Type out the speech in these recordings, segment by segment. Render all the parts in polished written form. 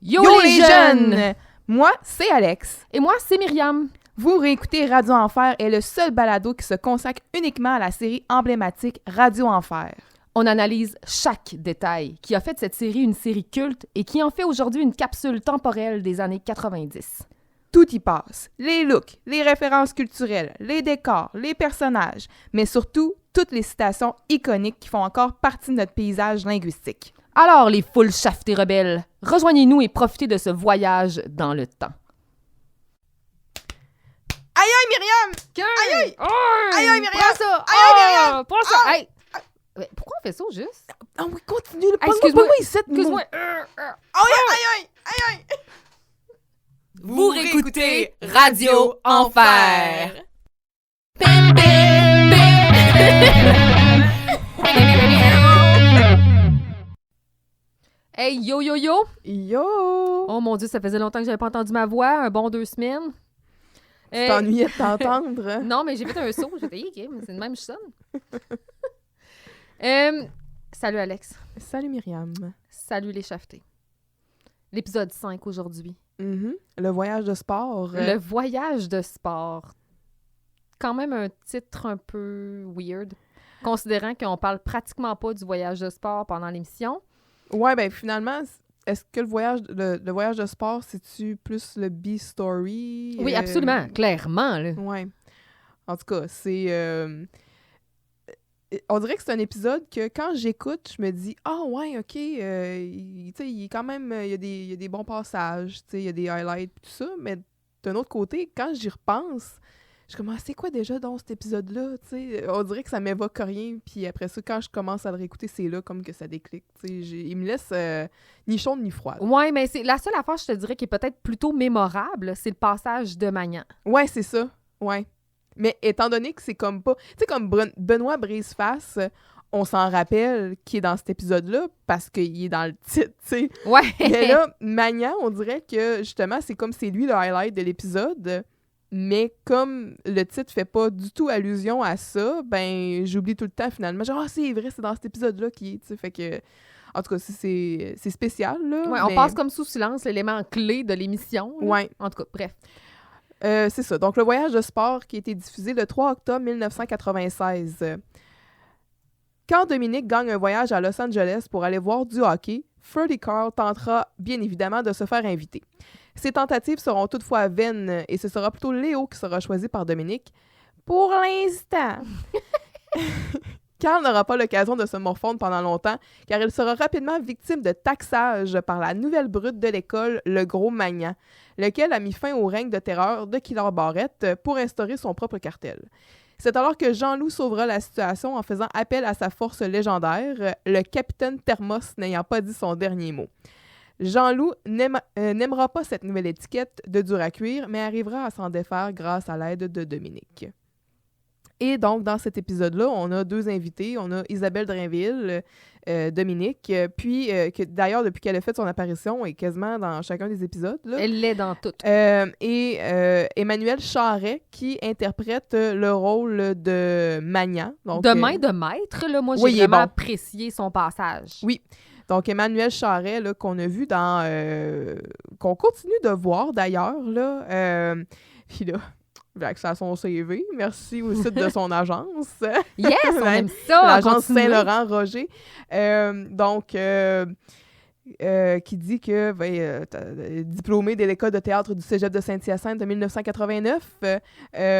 Yo les jeunes! Moi, c'est Alex. Et moi, c'est Myriam. Vous réécoutez Radio Enfer est le seul balado qui se consacre uniquement à la série emblématique Radio Enfer. On analyse chaque détail qui a fait de cette série une série culte et qui en fait aujourd'hui une capsule temporelle des années 90. Tout y passe. Les looks, les références culturelles, les décors, les personnages, mais surtout toutes les citations iconiques qui font encore partie de notre paysage linguistique. Alors, les foules chaftées rebelles, rejoignez-nous et profitez de ce voyage dans le temps. Aïe aïe Myriam! Aïe aïe! Aïe aïe Myriam! Prends ça! Aïe aïe Myriam! Prends ça! Hey! Mais pourquoi on fait ça juste? Ah oui, continue, excuse-moi, pas-moi ici. Excuse-moi. Aïe aïe aïe aïe! Vous réécoutez Radio Enfer. Hey, yo, yo, yo! Yo! Oh mon Dieu, ça faisait longtemps que j'avais pas entendu ma voix, un bon 2 semaines. Tu t'ennuyais de t'entendre? Non, mais j'ai fait un saut, j'ai fait, OK, mais c'est de même que je sonne. Salut Alex. Salut Myriam. Salut les chavetés. L'épisode 5 aujourd'hui. Le voyage de sport. Le voyage de sport. Quand même un titre un peu weird, considérant qu'on parle pratiquement pas du voyage de sport pendant l'émission. Ouais, ben finalement, est-ce que le voyage de sport, c'est-tu plus le B-story? Oui, absolument, clairement. Là. Ouais. En tout cas, c'est... on dirait que c'est un épisode que quand j'écoute, je me dis « Ah ouais, OK, tu sais, il est quand même... Il y a des bons passages, tu sais, il y a des highlights et tout ça. » Mais d'un autre côté, quand j'y repense, je suis comme « Ah, c'est quoi déjà dans cet épisode-là? » Tu sais, on dirait que ça m'évoque rien. Puis après ça, quand je commence à le réécouter, c'est là comme que ça déclic. Tu sais, il me laisse ni chaude ni froide. Ouais, mais c'est la seule affaire, je te dirais, qui est peut-être plutôt mémorable, c'est le passage de Magnan. Ouais, c'est ça. Ouais. Mais étant donné que c'est comme pas... Tu sais, comme Benoît Briseface, on s'en rappelle qui est dans cet épisode-là parce qu'il est dans le titre, tu sais. Ouais. Mais là, Magnan, on dirait que, justement, c'est comme c'est lui le highlight de l'épisode. Mais comme le titre fait pas du tout allusion à ça, ben j'oublie tout le temps, finalement. Genre, c'est vrai, c'est dans cet épisode-là qui est, tu sais. Fait que... En tout cas, c'est spécial, là. Ouais, on passe comme sous silence l'élément clé de l'émission. Là. Ouais. En tout cas, bref. C'est ça. Donc, le voyage de sport qui a été diffusé le 3 octobre 1996. Quand Dominique gagne un voyage à Los Angeles pour aller voir du hockey, Freddie Carl tentera bien évidemment de se faire inviter. Ses tentatives seront toutefois vaines et ce sera plutôt Léo qui sera choisi par Dominique. Pour l'instant! Carl n'aura pas l'occasion de se morfondre pendant longtemps car il sera rapidement victime de taxage par la nouvelle brute de l'école, le Gros Magnan, lequel a mis fin au règne de terreur de Killer Barrett pour instaurer son propre cartel. C'est alors que Jean-Loup sauvera la situation en faisant appel à sa force légendaire, le capitaine Thermos n'ayant pas dit son dernier mot. Jean-Loup n'aimera pas cette nouvelle étiquette de dur à cuire, mais arrivera à s'en défaire grâce à l'aide de Dominique. Et donc, dans cet épisode-là, on a deux invités. On a Isabelle Drainville, Dominique, puis que d'ailleurs, depuis qu'elle a fait son apparition, est quasiment dans chacun des épisodes. Là. Elle l'est dans tout. Et Emmanuel Charret, qui interprète le rôle de Magnan. Donc, de main de maître, là, moi, j'ai oui, vraiment bon. apprécié son passage. Oui. Donc, Emmanuel Charret, là, qu'on a vu dans... qu'on continue de voir, d'ailleurs, là. Puis là... accès à son CV. Merci au site de son agence. Yes, on aime ça! L'agence Saint-Laurent-Roger. Qui dit que diplômé de l'école de théâtre du Cégep de Saint-Hyacinthe de 1989.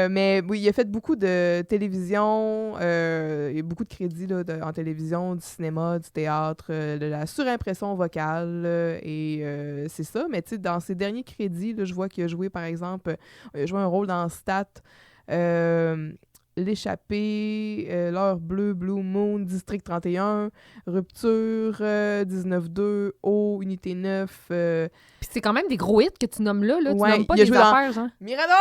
Mais oui, il a fait beaucoup de télévision. Il y a beaucoup de crédits là, en télévision, du cinéma, du théâtre, de la surimpression vocale. Et c'est ça. Mais tu sais, dans ses derniers crédits, là, je vois qu'il a joué, par exemple, il a joué un rôle dans Stat. L'échappée, L'heure bleue, Blue Moon, District 31, Rupture, 19-2, O, Unité 9. Puis c'est quand même des gros hits que tu nommes là. Tu ouais, nommes pas il a des joué affaires, genre. Mirador!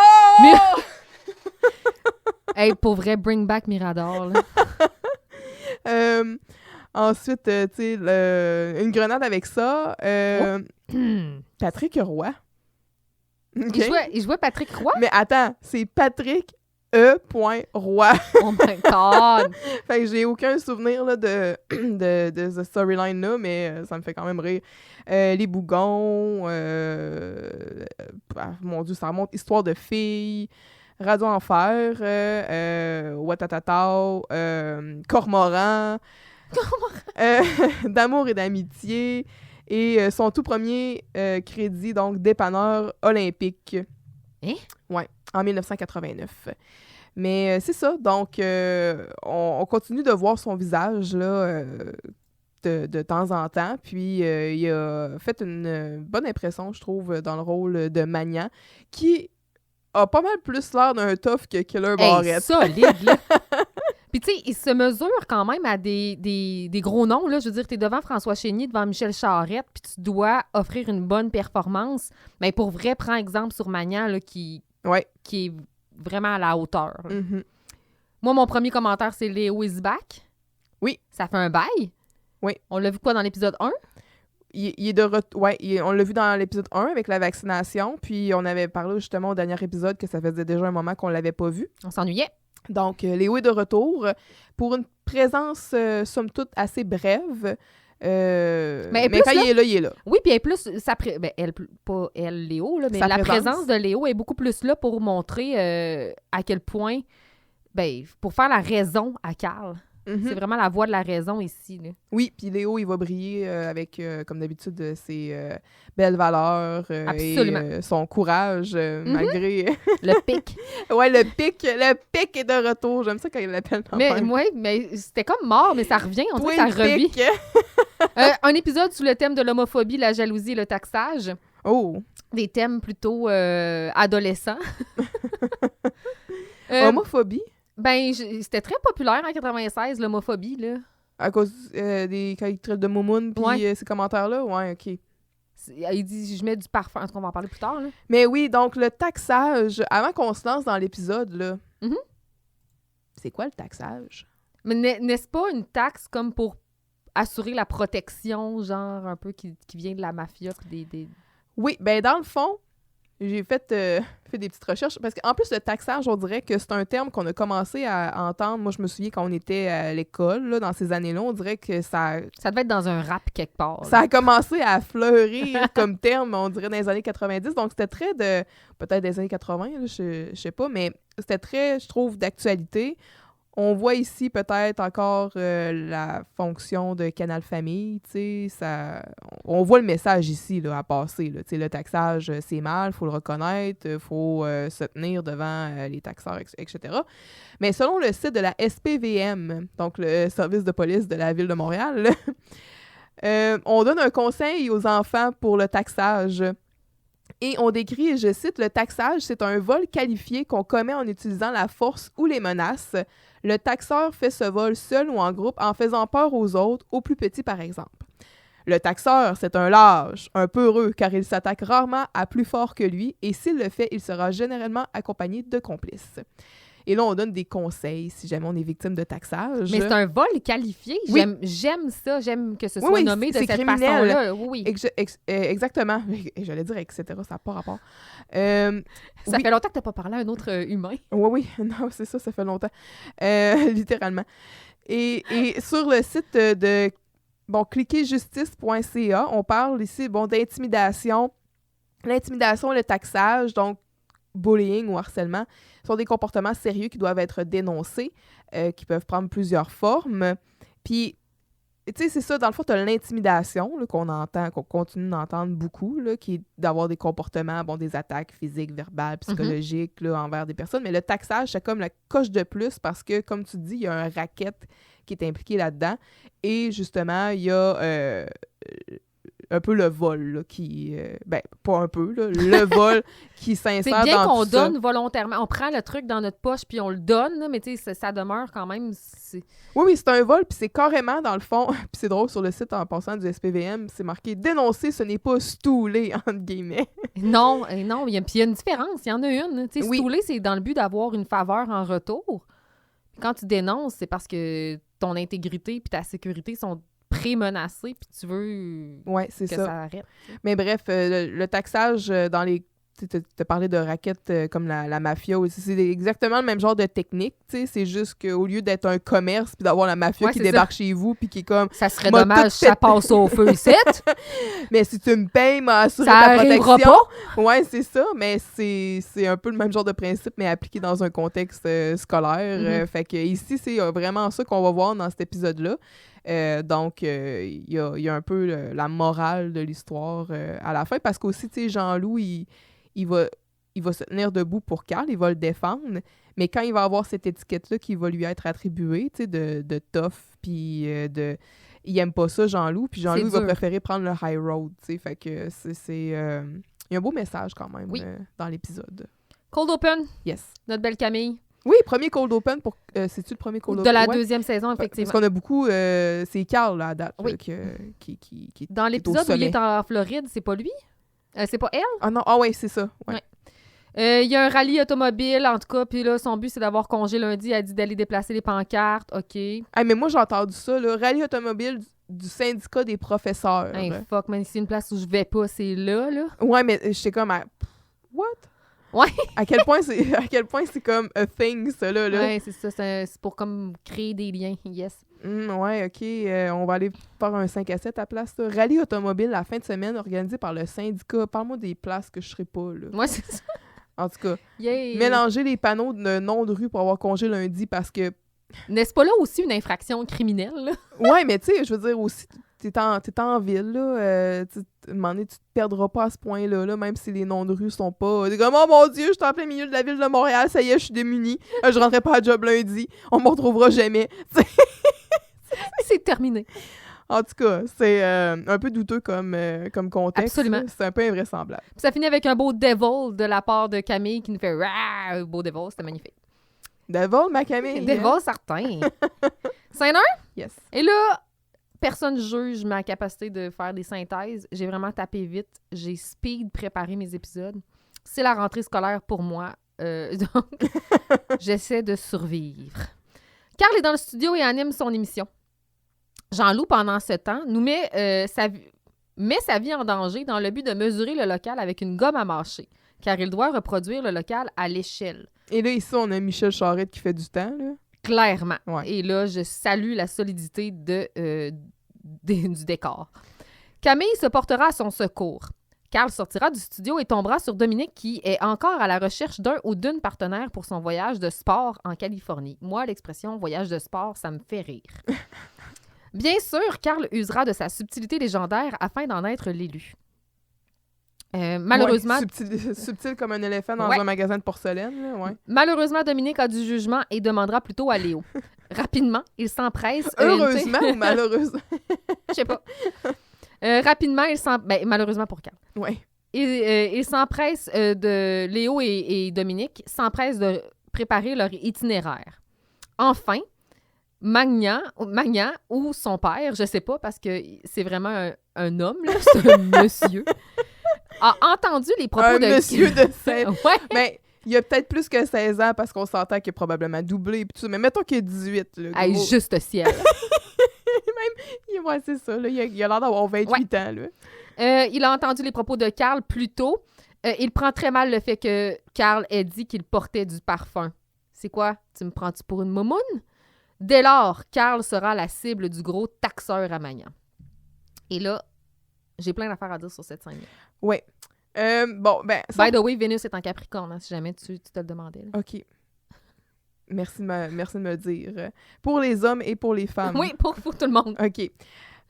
Hey, pour vrai, bring back Mirador. Là. Ensuite, tu sais, une grenade avec ça. Patrick Roy. Okay. Il jouait Patrick Roy? Mais attends, c'est Patrick E.Roy. Oh my God! Fait que j'ai aucun souvenir là, de ce storyline-là, mais ça me fait quand même rire. Les bougons, mon Dieu, ça remonte. Histoire de filles, Radio Enfer, Watatatao, Cormoran, D'amour et d'amitié, et son tout premier crédit, donc dépanneur olympique. Hein? Ouais, en 1989. Mais c'est ça, donc on continue de voir son visage là, de temps en temps, puis il a fait une bonne impression, je trouve, dans le rôle de Magnan, qui a pas mal plus l'air d'un tough que Killer Barrett. Solide, là! Puis, tu sais, il se mesure quand même à des gros noms, là. Je veux dire, t'es devant François Chénier, devant Michel Charette, puis tu dois offrir une bonne performance. Mais pour vrai, prends exemple sur Magnan, là, qui est vraiment à la hauteur. Mm-hmm. Moi, mon premier commentaire, c'est Léo is back. Oui. Ça fait un bail. Oui. On l'a vu quoi dans l'épisode 1? Il est de retour. Ouais, on l'a vu dans l'épisode 1 avec la vaccination, puis on avait parlé justement au dernier épisode que ça faisait déjà un moment qu'on l'avait pas vu. On s'ennuyait. Donc, Léo est de retour pour une présence, somme toute, assez brève. Mais quand il est là. Oui, puis elle est plus... pas elle, Léo, là, mais la présence de Léo est beaucoup plus là pour montrer à quel point... pour faire la raison à Carl. Mm-hmm. C'est vraiment la voix de la raison ici. Là. Oui, puis Léo, il va briller avec, comme d'habitude, ses belles valeurs et son courage, malgré... Le pic. Ouais, le pic est de retour. J'aime ça quand il l'appelle. Mais c'était comme mort, mais ça revient. On dirait que ça revit. Un épisode sous le thème de l'homophobie, la jalousie et le taxage. Oh! Des thèmes plutôt adolescents. Homophobie? C'était très populaire en 96, l'homophobie, là. À cause des caricatures de Moumoun puis ces commentaires-là? Ouais, OK. Il dit, je mets du parfum. En tout cas, on va en parler plus tard, là. Mais oui, donc le taxage, avant qu'on se lance dans l'épisode, là, c'est quoi le taxage? Mais n'est-ce pas une taxe comme pour assurer la protection, genre, un peu, qui vient de la mafia? Des... Oui, dans le fond, j'ai fait des petites recherches, parce qu'en plus, le taxage, on dirait que c'est un terme qu'on a commencé à entendre. Moi, je me souviens quand on était à l'école, là, dans ces années-là, on dirait que ça... Ça devait être dans un rap quelque part. Ça a commencé à fleurir comme terme, on dirait, dans les années 90. Donc, c'était très de... Peut-être des années 80, là, je sais pas, mais c'était très, je trouve, d'actualité. On voit ici peut-être encore la fonction de Canal Famille, tu sais, on voit le message ici là, à passer. Là, tu sais, le taxage, c'est mal, il faut le reconnaître, il faut se tenir devant les taxeurs, etc. Mais selon le site de la SPVM, donc le service de police de la Ville de Montréal, on donne un conseil aux enfants pour le taxage. Et on décrit, je cite, « Le taxage, c'est un vol qualifié qu'on commet en utilisant la force ou les menaces. Le taxeur fait ce vol seul ou en groupe en faisant peur aux autres, aux plus petits par exemple. Le taxeur, c'est un lâche, un peureux, car il s'attaque rarement à plus fort que lui et s'il le fait, il sera généralement accompagné de complices. » Et là, on donne des conseils si jamais on est victime de taxage. Mais c'est un vol qualifié. Oui. J'aime ça. J'aime que ce soit nommé de cette façon-là. Oui. Exactement. J'allais dire etc. Ça n'a pas rapport. Ça fait longtemps que tu n'as pas parlé à un autre humain. Oui. Non, c'est ça fait longtemps. Littéralement. Et sur le site de cliquezjustice.ca, on parle ici d'intimidation. L'intimidation, le taxage, donc bullying ou harcèlement, sont des comportements sérieux qui doivent être dénoncés, qui peuvent prendre plusieurs formes. Puis, tu sais, c'est ça, dans le fond, tu as l'intimidation là, qu'on continue d'entendre beaucoup, là, qui est d'avoir des comportements, des attaques physiques, verbales, psychologiques là, envers des personnes. Mais le taxage, c'est comme la coche de plus parce que, comme tu dis, il y a un racket qui est impliqué là-dedans. Et justement, il y a... un peu le vol, là, qui... pas un peu, là, le vol qui s'insère dans tout ça. C'est bien qu'on donne volontairement. On prend le truc dans notre poche, puis on le donne, là, mais tu sais, ça demeure quand même... Oui, c'est un vol, puis c'est carrément, dans le fond... Puis c'est drôle, sur le site, en passant du SPVM, c'est marqué « Dénoncer, ce n'est pas stouler », entre guillemets. Non, il y a une différence. Il y en a une. Tu sais, stouler, c'est dans le but d'avoir une faveur en retour. Quand tu dénonces, c'est parce que ton intégrité puis ta sécurité sont pré-menacés, puis tu veux c'est que ça arrête. Mais bref, le taxage dans les t'as parlé de raquettes comme la mafia aussi. C'est exactement le même genre de technique, tu sais. C'est juste qu'au lieu d'être un commerce puis d'avoir la mafia qui débarque chez vous puis qui est comme... Ça serait dommage, ça passe au feu ici. Mais si tu me payes, m'assurer ta protection. pas. Ouais, c'est ça. Mais c'est un peu le même genre de principe, mais appliqué dans un contexte scolaire. Fait que ici, c'est vraiment ça qu'on va voir dans cet épisode-là. Donc, il y a un peu la morale de l'histoire à la fin, parce qu'aussi, tu sais, Jean-Loup, il va se tenir debout pour Carl, il va le défendre, mais quand il va avoir cette étiquette-là qui va lui être attribuée, tu sais, de tough, puis il aime pas ça, Jean-Loup, puis Jean-Loup va préférer prendre le high road, tu sais, fait que il y a un beau message quand même dans l'épisode. Cold Open. Yes. Notre belle Camille. Oui, premier cold open pour... c'est-tu le premier cold open? De la deuxième saison, effectivement. Parce qu'on a beaucoup... c'est Carl, là, à date, là, qui dans l'épisode où il est en Floride, c'est pas lui? C'est pas elle? Ah non, oui, c'est ça. Ouais. Il y a un rallye automobile, en tout cas, puis là, son but, c'est d'avoir congé lundi. Elle a dit d'aller déplacer les pancartes. OK. Hey, mais moi, j'ai entendu ça, là. Rallye automobile du syndicat des professeurs. Hey, fuck, man, c'est une place où je vais pas, c'est là, là. Ouais, mais j'étais comme... What? Ouais. à quel point c'est comme a thing, ça, là. Ouais, c'est ça. C'est pour comme créer des liens. Yes. Ouais, OK. On va aller faire un 5 à 7 à place. Là. Rallye automobile la fin de semaine organisé par le syndicat. Parle-moi des places que je serais pas, là. Ouais, c'est ça. En tout cas, mélanger les panneaux de nom de rue pour avoir congé lundi parce que... N'est-ce pas là aussi une infraction criminelle, là? Ouais, mais tu sais, je veux dire aussi, t'es en ville, là. À un moment donné, tu te perdras pas à ce point-là, là, même si les noms de rue sont pas... T'es comme, oh mon Dieu, je suis en plein milieu de la ville de Montréal, ça y est, je suis démunie. Je rentrerai pas à job lundi. On me retrouvera jamais. C'est terminé. En tout cas, c'est un peu douteux comme contexte. Absolument. C'est un peu invraisemblable. Puis ça finit avec un beau devil de la part de Camille qui nous fait « Rah! » Beau devil, c'était magnifique. Devil, ma Camille? Devil, certain. 5-1? Yes. Et là, personne juge ma capacité de faire des synthèses. J'ai vraiment tapé vite. J'ai speed préparé mes épisodes. C'est la rentrée scolaire pour moi. Donc, j'essaie de survivre. Carl est dans le studio et anime son émission. Jean-Loup, pendant ce temps, nous met sa vie en danger dans le but de mesurer le local avec une gomme à mâcher, car il doit reproduire le local à l'échelle. Et là, ici, on a Michel Charette qui fait du temps, là. Clairement. Ouais. Et là, je salue la solidité du décor. Camille se portera à son secours. Carl sortira du studio et tombera sur Dominique qui est encore à la recherche d'un ou d'une partenaire pour son voyage de sport en Californie. Moi, l'expression « voyage de sport », ça me fait rire. Bien sûr, Carl usera de sa subtilité légendaire afin d'en être l'élu. Malheureusement... Ouais, subtil comme un éléphant dans un magasin de porcelaine. Là, ouais. Malheureusement, Dominique a du jugement et demandera plutôt à Léo. Rapidement, il s'empresse... Heureusement ou malheureusement? Je sais pas. Rapidement, malheureusement pour Carl. Ouais. Il s'empresse de... Léo et Dominique s'empressent de préparer leur itinéraire. Enfin... Magnan ou son père, je sais pas, parce que c'est vraiment un homme, là, c'est un monsieur, a entendu les propos de... Un monsieur de 16 ans. Ouais. Mais il a peut-être plus que 16 ans, parce qu'on s'entend qu'il est probablement doublé, pis tout ça. Mais mettons qu'il a 18, là. Hey, juste ciel. Ouais, c'est ça, là. Il a l'air d'avoir 28 ans, là. Il a entendu les propos de Carl plus tôt. Il prend très mal le fait que Carl ait dit qu'il portait du parfum. C'est quoi? Tu me prends-tu pour une moumoune? Dès lors, Carl sera la cible du gros taxeur à Magnan. Et là, j'ai plein d'affaires à dire sur cette scène-là. Oui. Bon, ben... By the way, Vénus est en Capricorne, hein, si jamais tu te le demandais. Là. OK. Merci de me le dire. Pour les hommes et pour les femmes. Oui, pour tout le monde. OK.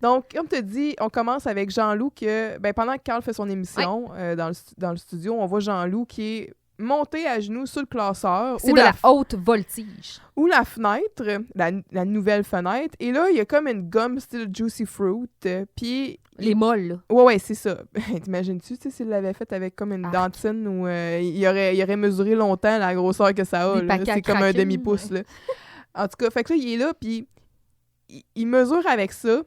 Donc, comme tu dis, on commence avec Jean-Loup que, pendant que Carl fait son émission dans le studio, on voit Jean-Loup qui est monté à genoux sur le classeur. C'est de la haute voltige. Ou la fenêtre, la nouvelle fenêtre. Et là, il y a comme une gomme style Juicy Fruit. Puis... Les molles, là. Ouais, c'est ça. T'imagines-tu, s'il l'avait fait avec comme une dentine où il aurait mesuré longtemps la grosseur que ça a. C'est comme un demi-pouce, là. En tout cas, fait que là, il est là, puis il mesure avec ça.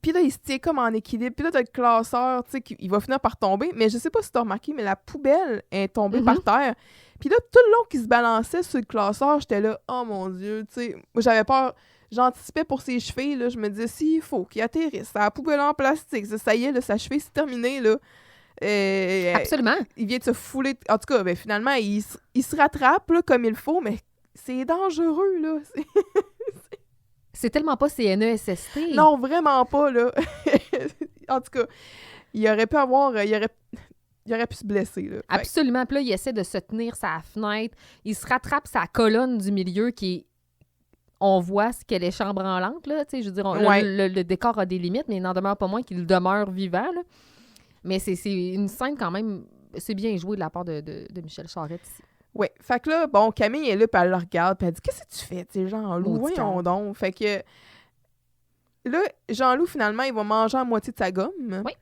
Puis là, il se tient comme en équilibre. Puis là, t'as le classeur, tu sais, il va finir par tomber. Mais je sais pas si t'as remarqué, mais la poubelle est tombée par terre. Puis là, tout le long qu'il se balançait sur le classeur, j'étais là, oh mon Dieu, tu sais. Moi, j'avais peur. J'anticipais pour ses chevilles, là. Je me disais, s'il faut qu'il atterrisse à la poubelle en plastique, ça y est, là, sa cheville, c'est terminé, là. Absolument. Il vient de se fouler... En tout cas, ben, finalement, il se rattrape là, comme il faut, mais c'est dangereux, là. C'est tellement pas CNESST. Non, vraiment pas, là. En tout cas, il aurait pu avoir... Il aurait pu se blesser, là. Absolument. Puis là, il essaie de se tenir sa fenêtre. Il se rattrape sa colonne du milieu qui est... On voit ce qu'elle est chambranlante, là. Tu sais, je veux dire, le décor a des limites, mais il n'en demeure pas moins qu'il demeure vivant, là. Mais c'est une scène quand même... C'est bien joué de la part de Michel Charette ici. Oui. Fait que là, bon, Camille est là, puis elle le regarde, puis elle dit « Qu'est-ce que tu fais, tu sais, Jean-Loup? Voyons donc. » Fait que là, Jean-Loup, finalement, il va manger à moitié de sa gomme. Oui.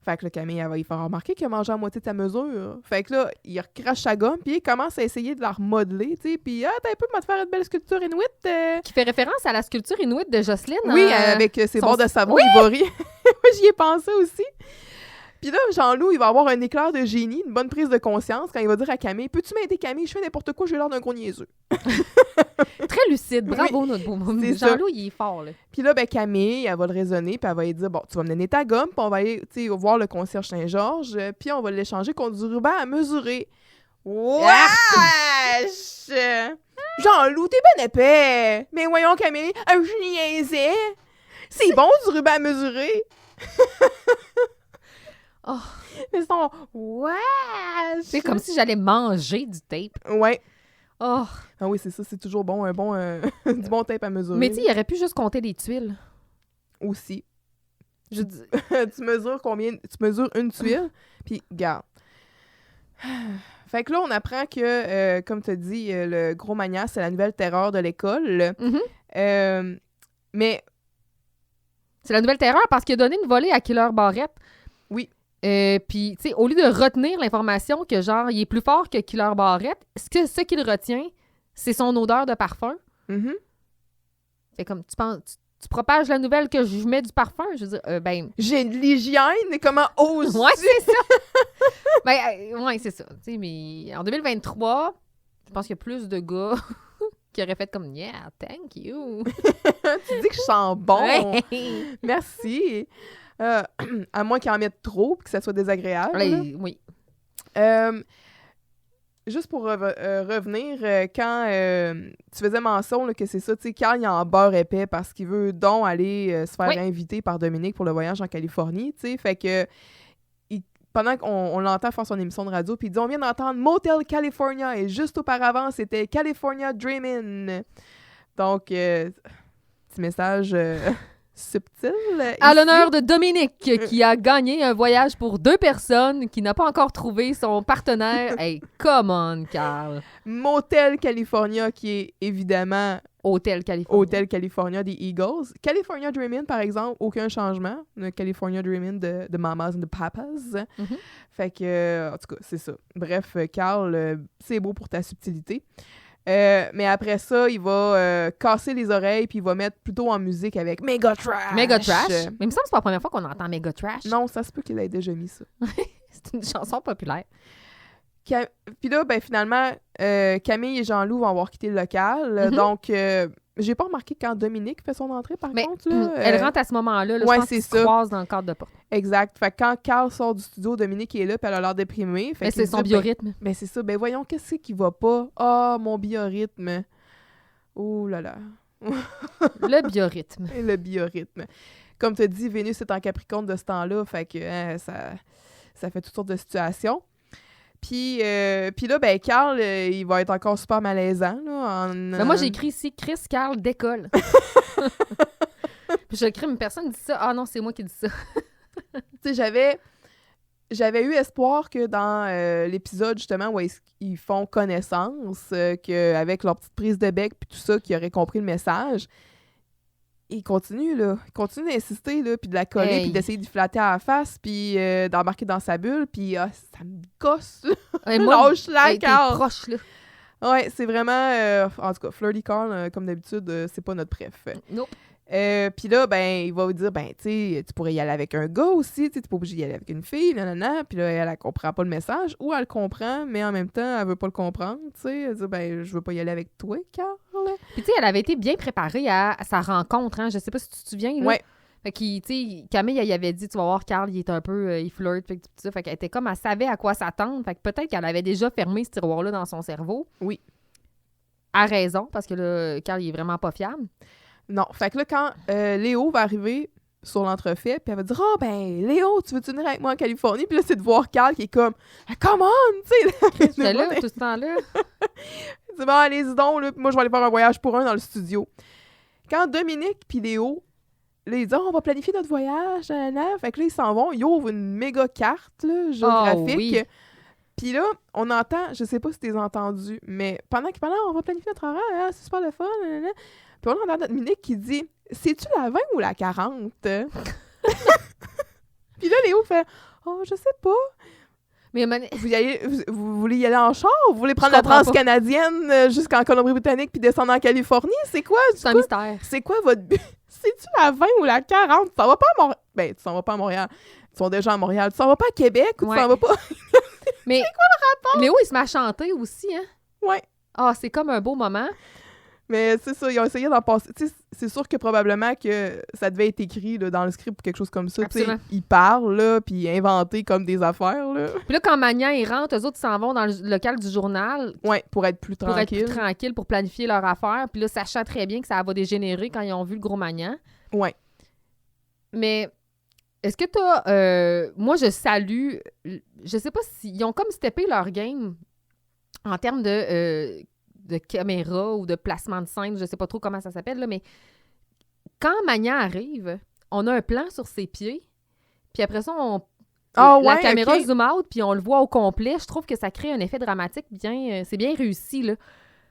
Fait que là, Camille, elle va y faire remarquer qu'il a mangé à moitié de sa mesure. Fait que là, il recrache sa gomme, puis il commence à essayer de la remodeler, tu sais. Puis, t'as un peu, de faire une belle sculpture inuit. Qui fait référence à la sculpture inuit de Jocelyne. Oui, avec ses bords de savon ivory. J'y ai pensé aussi. Puis là, Jean-Loup, il va avoir un éclair de génie, une bonne prise de conscience quand il va dire à Camille « Peux-tu m'aider, Camille? Je fais n'importe quoi, j'ai l'air d'un gros niaiseux. » Très lucide. Bravo, notre beau Jean-Loup, il est fort, là. Puis là, ben Camille, elle va le raisonner, puis elle va lui dire « Bon, tu vas me donner ta gomme, puis on va aller, tu sais, voir le concierge Saint-Georges, puis on va l'échanger contre du ruban à mesurer. » Wesh! Jean-Loup, t'es ben épais! Mais voyons, Camille, je niaisais! C'est bon, du ruban à mesurer! Oh. Mais son wesh! C'est comme si j'allais manger du tape. Ouais. Oh. Ah oui, c'est ça, c'est toujours bon, du bon tape à mesurer. Mais tu sais, il aurait pu juste compter les tuiles. Aussi. Je dis... tu mesures combien? Tu mesures une tuile, puis garde. Fait que là, on apprend que, comme tu as dit, le gros mania, c'est la nouvelle terreur de l'école. Mm-hmm. Mais... C'est la nouvelle terreur parce qu'il a donné une volée à Killer Barrett. Oui. Puis, tu sais, au lieu de retenir l'information que, genre, il est plus fort que Killer Barrett, ce qu'il retient, c'est son odeur de parfum. Mm-hmm. C'est comme, tu penses... Tu propages la nouvelle que je mets du parfum? Je veux dire, ben... J'ai de l'hygiène, et comment oses-tu? Ouais, c'est ça! Ouais, c'est ça. Tu sais, mais en 2023, je pense qu'il y a plus de gars qui auraient fait comme « Yeah, thank you! » Tu dis que je sens bon! Ouais. Merci! À moins qu'ils en mettent trop et que ça soit désagréable. Oui. Juste pour revenir, quand tu faisais mention là, que c'est ça, tu sais, Carl, il est en beurre épais parce qu'il veut donc aller se faire inviter par Dominique pour le voyage en Californie, tu sais, fait que pendant qu'on l'entend faire son émission de radio, puis il dit « On vient d'entendre Motel California » et juste auparavant, c'était California Dreamin'. Donc, petit message... subtil. À l'honneur de Dominique, qui a gagné un voyage pour 2 personnes, qui n'a pas encore trouvé son partenaire. Hey, come on, Carl. Motel California, qui est évidemment... Hotel California. Hotel California des Eagles. California Dreamin', par exemple, aucun changement. Le California Dreamin' de Mamas and the Papas. Mm-hmm. Fait que, en tout cas, c'est ça. Bref, Carl, c'est beau pour ta subtilité. Mais après ça, il va casser les oreilles puis il va mettre plutôt en musique avec Mega Trash. Mega Trash? Mais il me semble que c'est pas la première fois qu'on entend Mega Trash. Non, ça se peut qu'il ait déjà mis ça. C'est une chanson populaire. Puis là, ben finalement, Camille et Jean-Loup vont avoir quitté le local. Mm-hmm. Donc, j'ai pas remarqué quand Dominique fait son entrée, par contre. Là, elle rentre à ce moment-là. Là, ouais, je pense c'est qu'ils se croisent dans le cadre de porte. Exact. Fait que quand Carl sort du studio, Dominique est là, puis elle a l'air déprimée. Mais c'est son biorhythme. Ben c'est ça. Ben voyons, qu'est-ce qui va pas? Ah, mon biorhythme. Oh là là. Le biorhythme. Le biorhythme. Comme tu as dit, Vénus est en Capricorne de ce temps-là, fait que ça fait toutes sortes de situations. Puis là, ben Carl, il va être encore super malaisant. Là, ben moi, j'ai écrit ici « Chris Carl décolle ». Puis j'écris, mais personne dit ça. Ah non, c'est moi qui dis ça. Tu sais, j'avais eu espoir que dans l'épisode, justement, où ils font connaissance, qu'avec leur petite prise de bec puis tout ça, qu'ils auraient compris le message. Il continue, là. Il continue d'insister, là, puis de la coller, puis d'essayer de flatter à la face, puis d'embarquer dans sa bulle, puis ça me gosse, là. Lâche-la, Carl! T'es proche, là. Ouais, c'est vraiment... en tout cas, Flirty Carl, comme d'habitude, c'est pas notre préf. Nope. Puis là, ben, il va vous dire, ben, tu sais, tu pourrais y aller avec un gars aussi, tu sais, t'es pas obligé d'y aller avec une fille, nanana. Puis là, elle comprend pas le message, ou elle le comprend, mais en même temps, elle veut pas le comprendre, tu sais. Elle dit, ben, je veux pas y aller avec toi, Carl. Puis tu sais, elle avait été bien préparée à sa rencontre, hein. Je sais pas si tu te souviens, là. Ouais. Fait que, tu sais, Camille, elle avait dit, tu vas voir, Carl, il est un peu, il flirte, fait que tout ça. Fait qu'elle était comme, elle savait à quoi s'attendre. Fait que peut-être qu'elle avait déjà fermé ce tiroir-là dans son cerveau. Oui. À raison, parce que là, Carl, il est vraiment pas fiable. Non. Fait que là, quand Léo va arriver sur l'entrefait, puis elle va dire « Ah, ben, Léo, tu veux-tu venir avec moi en Californie? » Puis là, c'est de voir Carl qui est comme « Come on! » Tu sais, J'étais là tout ce temps-là. Il dit « Bon, allez-y donc, là, puis moi, je vais aller faire un voyage pour un dans le studio. » Quand Dominique puis Léo, là, ils disent « Oh, on va planifier notre voyage. » Fait que là, ils s'en vont, ils ouvrent une méga carte là, géographique. Oh, oui. Puis là, on entend, je sais pas si tu as entendu, mais pendant qu'ils parlent, on va planifier notre horaire, hein, c'est super le fun. Nanana. Puis on entend Dominique qui dit c'est-tu la 20 ou la 40? Puis là, Léo fait oh, je sais pas. Mais Vous voulez y aller en char? Vous voulez prendre la comprends pas. transcanadienne jusqu'en Colombie-Britannique puis descendre en Californie? C'est quoi? c'est un mystère. C'est quoi votre but? C'est-tu la 20 ou la 40? Tu s'en vas pas à Montréal? Ben, tu s'en vas pas à Montréal. Ils sont déjà à Montréal. Tu s'en vas pas à Québec ou Ouais. tu s'en vas pas? Mais c'est quoi le rapport? Léo, il se met à chanter aussi, hein? Ouais. Ah, c'est comme un beau moment. Mais c'est ça, ils ont essayé d'en passer. Tu sais, c'est sûr que probablement que ça devait être écrit là, dans le script ou quelque chose comme ça. Tu sais, Absolument. ils parlent, là, puis inventés comme des affaires, là. Puis là, quand Magnan, ils rentrent, eux autres, ils s'en vont dans le local du journal Ouais, pour être plus pour être tranquille. plus tranquille, pour planifier leur affaire. Puis là, sachant très bien que ça va dégénérer quand ils ont vu le gros Magnan. Ouais. Mais est-ce que t'as... moi, je salue... Je sais pas s'ils ont comme steppé leur game en termes de caméra ou de placement de scène. Je sais pas trop comment ça s'appelle, là, mais quand Magnan arrive, on a un plan sur ses pieds. Puis après ça, la caméra zoom out, puis on le voit au complet. Je trouve que ça crée un effet dramatique bien... c'est bien réussi, là.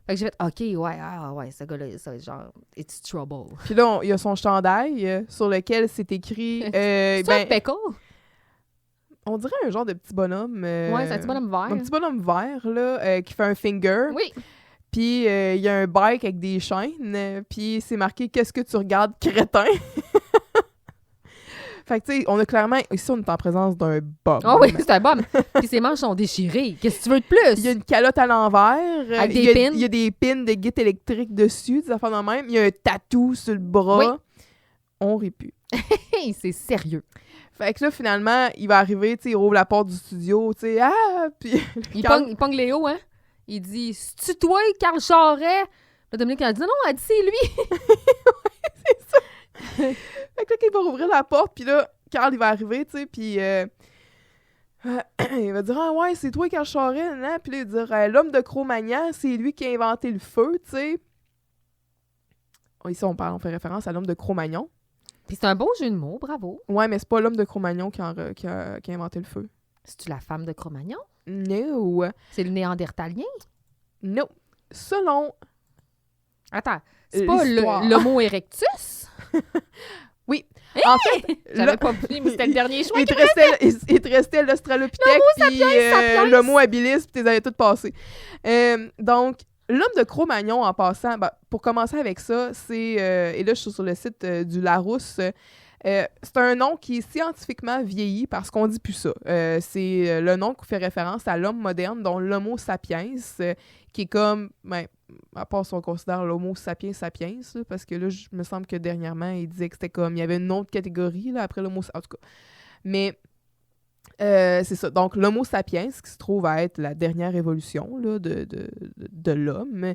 Fait que j'ai fait, OK, ouais, ce gars-là, ça va être genre, it's trouble. Puis là, il y a son chandail sur lequel c'est écrit... C'est un Peckle? On dirait un genre de petit bonhomme... Ouais, c'est un petit bonhomme vert. Un petit bonhomme vert, là, qui fait un finger. Oui. Puis il y a un bike avec des chaînes. Puis c'est marqué « Qu'est-ce que tu regardes, crétin? » Fait que, tu sais, on a clairement... Ici, on est en présence d'un bum. Ah oui, c'est un bum. Puis ses manches sont déchirées. Qu'est-ce que tu veux de plus? Il y a une calotte à l'envers. Avec des pins. Il y a des pins de guitare électrique dessus, des affaires de même. Il y a un tatou sur le bras. Oui. On rit plus. Hey, c'est sérieux. Fait que là, finalement, il va arriver, tu sais, il rouvre la porte du studio, tu sais, puis... Il pogne Léo, hein? Il dit, c'est-tu toi, Carl Charret? Là, Dominique, elle dit, non, elle dit, c'est lui. c'est ça. Fait que là, quand il va rouvrir la porte, puis là, Carl, il va arriver, tu sais, puis il va dire « Ah ouais, c'est toi, Carl Charret, hein? » Puis là, il va dire « L'homme de Cro-Magnon, c'est lui qui a inventé le feu, tu sais. » Ici, on fait référence à l'homme de Cro-Magnon. Puis c'est un beau jeu de mots, bravo. Ouais, mais c'est pas l'homme de Cro-Magnon qui a inventé le feu. C'est-tu la femme de Cro-Magnon? No. C'est le néandertalien? No. Selon... Attends, c'est pas l'histoire. l'Homo erectus? Oui. Hey! En fait... J'avais pas pu, mais c'était le dernier choix. Il te restait l'Australopithèque, puis l'Homo habilis, puis t'es avais toutes passées. Donc, l'homme de Cro-Magnon, en passant, pour commencer avec ça, c'est... et là, je suis sur le site du Larousse. C'est un nom qui est scientifiquement vieilli parce qu'on dit plus ça. C'est le nom qui fait référence à l'homme moderne, dont l'Homo sapiens, qui est comme... à part si on considère l'Homo sapiens sapiens, là, parce que là, me semble que dernièrement, il disait que c'était comme... Il y avait une autre catégorie, là, après l'Homo sapiens. En tout cas. Mais... c'est ça. Donc, l'Homo sapiens, qui se trouve à être la dernière évolution là, de l'homme,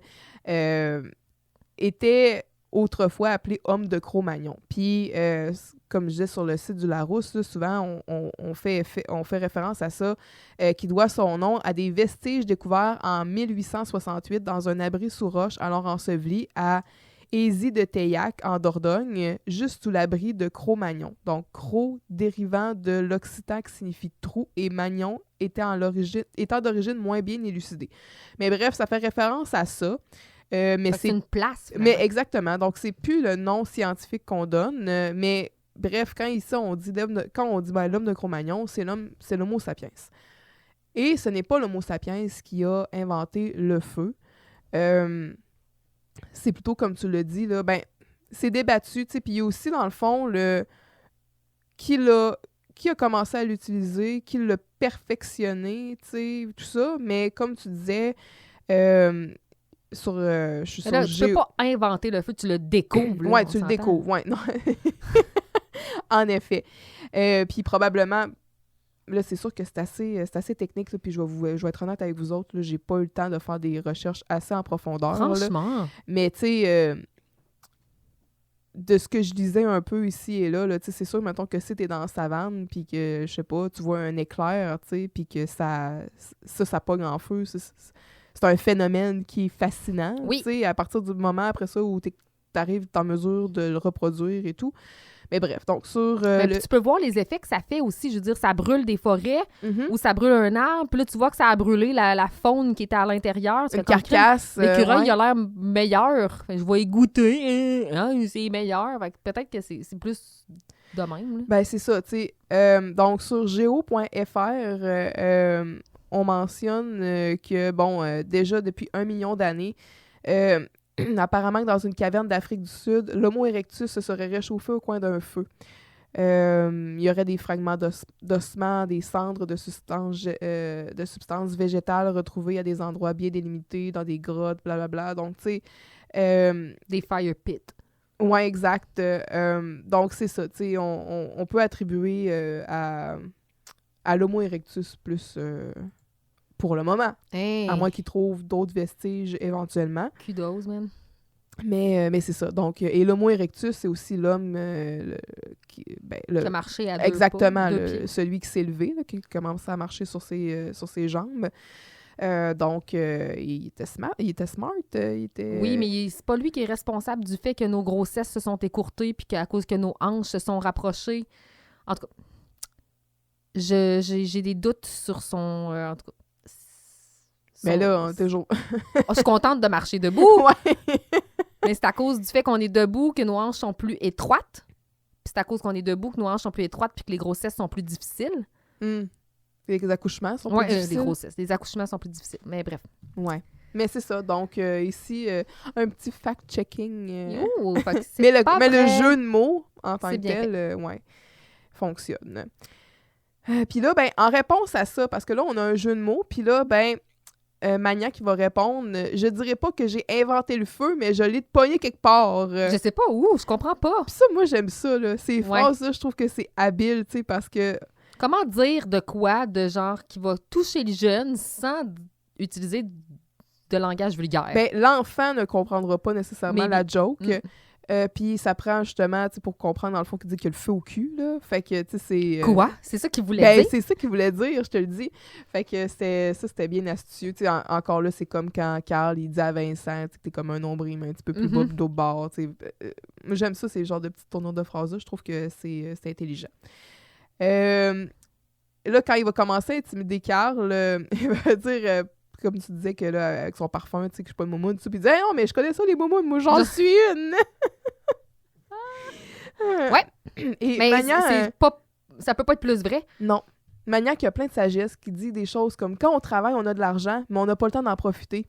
était autrefois appelé homme de Cro-Magnon. Puis, comme je disais sur le site du Larousse, là, souvent, on fait référence à ça, qui doit son nom à des vestiges découverts en 1868 dans un abri sous roche, alors enseveli à Ézy de Teillac, en Dordogne, juste sous l'abri de Cro-Magnon. Donc, Cro, dérivant de l'occitan qui signifie trou, et Magnon étant d'origine moins bien élucidée. Mais bref, ça fait référence à ça. Mais c'est une place. Mais exactement. Donc, c'est plus le nom scientifique qu'on donne. Mais bref, quand on dit l'homme de Cro-Magnon, c'est l'Homo sapiens. Et ce n'est pas l'Homo sapiens qui a inventé le feu. C'est plutôt, comme tu l'as dit, là, c'est débattu, tu sais, puis il y a aussi, dans le fond, qui a commencé à l'utiliser, qui l'a perfectionné, tu sais, tout ça, mais comme tu disais, je suis là, tu peux pas inventer le feu, tu le découvres. Ouais, tu le découvres, ouais. Non. En effet. Puis probablement, là, c'est sûr que c'est assez technique, là, puis je vais être honnête avec vous autres, là, j'ai pas eu le temps de faire des recherches assez en profondeur. Franchement. Là. Mais tu sais, de ce que je disais un peu ici et là, tu sais, c'est sûr, mettons que si t'es dans la savane, puis que, je sais pas, tu vois un éclair, tu sais, puis que ça pogne en feu, c'est un phénomène qui est fascinant, Oui. tu sais, à partir du moment après ça où t'arrives en mesure de le reproduire et tout. Mais bref, donc sur Puis tu peux voir les effets que ça fait aussi. Je veux dire, ça brûle des forêts Mhm. ou ça brûle un arbre. Puis là, tu vois que ça a brûlé la faune qui était à l'intérieur. Tu Une fais comme, carcasse. l'écureuil, ouais. il a l'air meilleur. Fait que je vais y goûter. C'est meilleur. Fait que peut-être que c'est plus de même. Là. Ben, c'est ça, tu sais. Donc, sur geo.fr, on mentionne que, bon, déjà depuis 1 million d'années, apparemment que dans une caverne d'Afrique du Sud, l'Homo erectus se serait réchauffé au coin d'un feu. Il y aurait des fragments d'ossements, des cendres de substances végétales retrouvées à des endroits bien délimités, dans des grottes, blablabla. Donc, tu sais... Des fire pits. Ouais, exact. Donc, c'est ça. Tu sais, on peut attribuer à l'Homo erectus plus pour le moment. Hey. À moins qu'il trouve d'autres vestiges éventuellement. Kudos, man. Mais c'est ça. Donc, et l'Homo erectus, c'est aussi l'homme qui a marché à deux exactement, pas, deux pieds. celui qui s'est levé, là, qui commençait à marcher sur ses jambes. Donc, il était smart. Il était... Oui, mais c'est pas lui qui est responsable du fait que nos grossesses se sont écourtées puis qu'à cause que nos hanches se sont rapprochées. En tout cas, j'ai des doutes sur son... en tout cas, mais là, on est toujours... je suis contente de marcher debout, ouais. mais c'est à cause du fait qu'on est debout que nos hanches sont plus étroites. Puis c'est à cause qu'on est debout que nos hanches sont plus étroites puis que les grossesses sont plus difficiles. Les accouchements sont plus difficiles. Les grossesses. Les accouchements sont plus difficiles. Mais bref. Ouais. Mais c'est ça. Donc, ici, un petit fact-checking. Mais le jeu de mots, en tant C'est que bien tel, fonctionne. Puis là, ben, en réponse à ça, parce que là, on a un jeu de mots, puis là, ben, Mania qui va répondre, je dirais pas que j'ai inventé le feu, mais je l'ai pogné quelque part. Je sais pas où, je comprends pas. Puis ça, moi, j'aime ça, là. Ces phrases-là, je trouve que c'est habile, tu sais, parce que... Comment dire de quoi, de genre, qui va toucher les jeunes sans utiliser de langage vulgaire? Ben, l'enfant ne comprendra pas nécessairement la joke. Puis ça prend justement, tu sais, pour comprendre, dans le fond, qu'il dit qu'il y a le feu au cul, là. Fait que, tu sais, c'est... Quoi? C'est ça qu'il voulait dire? C'est ça qu'il voulait dire, je te le dis. Fait que c'était bien astucieux. Tu sais, encore là, c'est comme quand Carl, il dit à Vincent, tu sais, que t'es comme un nombril, mais un petit peu plus bas d'au bord, tu sais. Moi, j'aime ça, ces genres de petites tournures de phrases-là. Je trouve que c'est intelligent. Là, quand il va commencer à intimider Carl, il va dire... comme tu disais que là, avec son parfum, tu sais, que je suis pas une moumoune, puis il dit hey, non, mais je connais ça, les moumounes, moi j'en suis une! Ouais. Et mais Mania, ça peut pas être plus vrai. Non. Mania qui a plein de sagesse, qui dit des choses comme quand on travaille, on a de l'argent, mais on n'a pas le temps d'en profiter.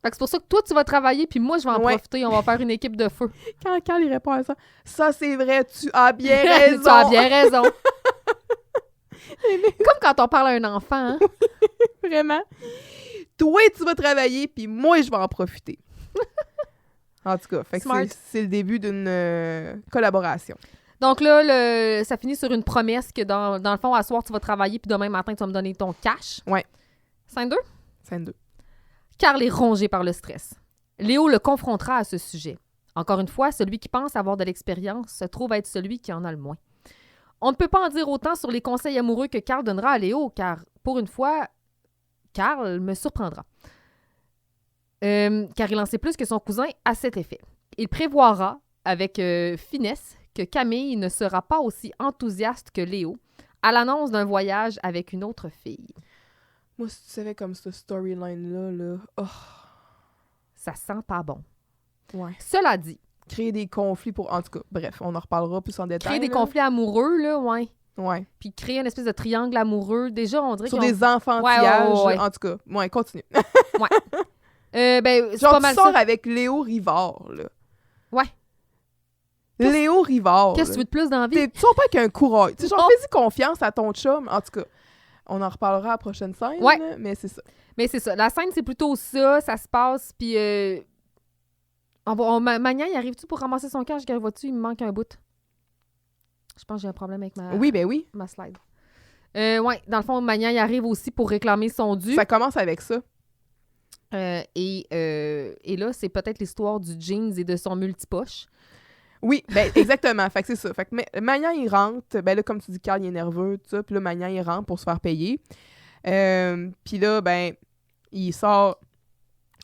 Fait que c'est pour ça que toi, tu vas travailler, puis moi, je vais en profiter, on va faire une équipe de feu. Quand il répond à ça, ça c'est vrai, tu as bien raison! Tu as bien raison! Comme quand on parle à un enfant, hein? Vraiment. Toi, tu vas travailler, puis moi, je vais en profiter. En tout cas, fait que c'est le début d'une collaboration. Donc là, ça finit sur une promesse que dans le fond, à soir, tu vas travailler, puis demain matin, tu vas me donner ton cash. Ouais. Scène 2? Scène 2. Carl est rongé par le stress. Léo le confrontera à ce sujet. Encore une fois, celui qui pense avoir de l'expérience se trouve être celui qui en a le moins. On ne peut pas en dire autant sur les conseils amoureux que Carl donnera à Léo, car, pour une fois, Carl me surprendra. Car il en sait plus que son cousin à cet effet. Il prévoira, avec finesse, que Camille ne sera pas aussi enthousiaste que Léo à l'annonce d'un voyage avec une autre fille. Moi, si tu savais comme ce storyline-là, là... Oh. Ça sent pas bon. Ouais. Cela dit... Créer des conflits pour... En tout cas, bref, on en reparlera plus en détail. Créer des conflits amoureux, là, ouais. Ouais. Puis créer une espèce de triangle amoureux. Déjà, on dirait sur des enfantillages. Ouais. En tout cas, ouais, continue. ouais. Ben, genre, pas mal tu sors ça. avec Léo Rivard, là. Ouais. Léo Rivard. Qu'est-ce que tu veux de plus dans la vie? Tu sors pas avec un courage. Tu sais, genre, fais-y confiance à ton chum. En tout cas, on en reparlera à la prochaine scène, ouais. Mais c'est ça. Mais c'est ça. La scène, c'est plutôt ça. Ça se passe, puis... Magnan, il arrive-tu pour ramasser son cash? Vois-tu, il me manque un bout. Je pense que j'ai un problème avec Oui, ben oui. ma slide. Ouais, dans le fond, Magnan, il arrive aussi pour réclamer son dû. Ça commence avec ça. Et là, c'est peut-être l'histoire du jeans et de son multipoche. Oui, ben exactement. Fait que c'est ça. Fait que Magnan, il rentre. Ben là, comme tu dis, Carl, il est nerveux, tout ça. Puis là, Magnan, il rentre pour se faire payer. Puis là, ben, il sort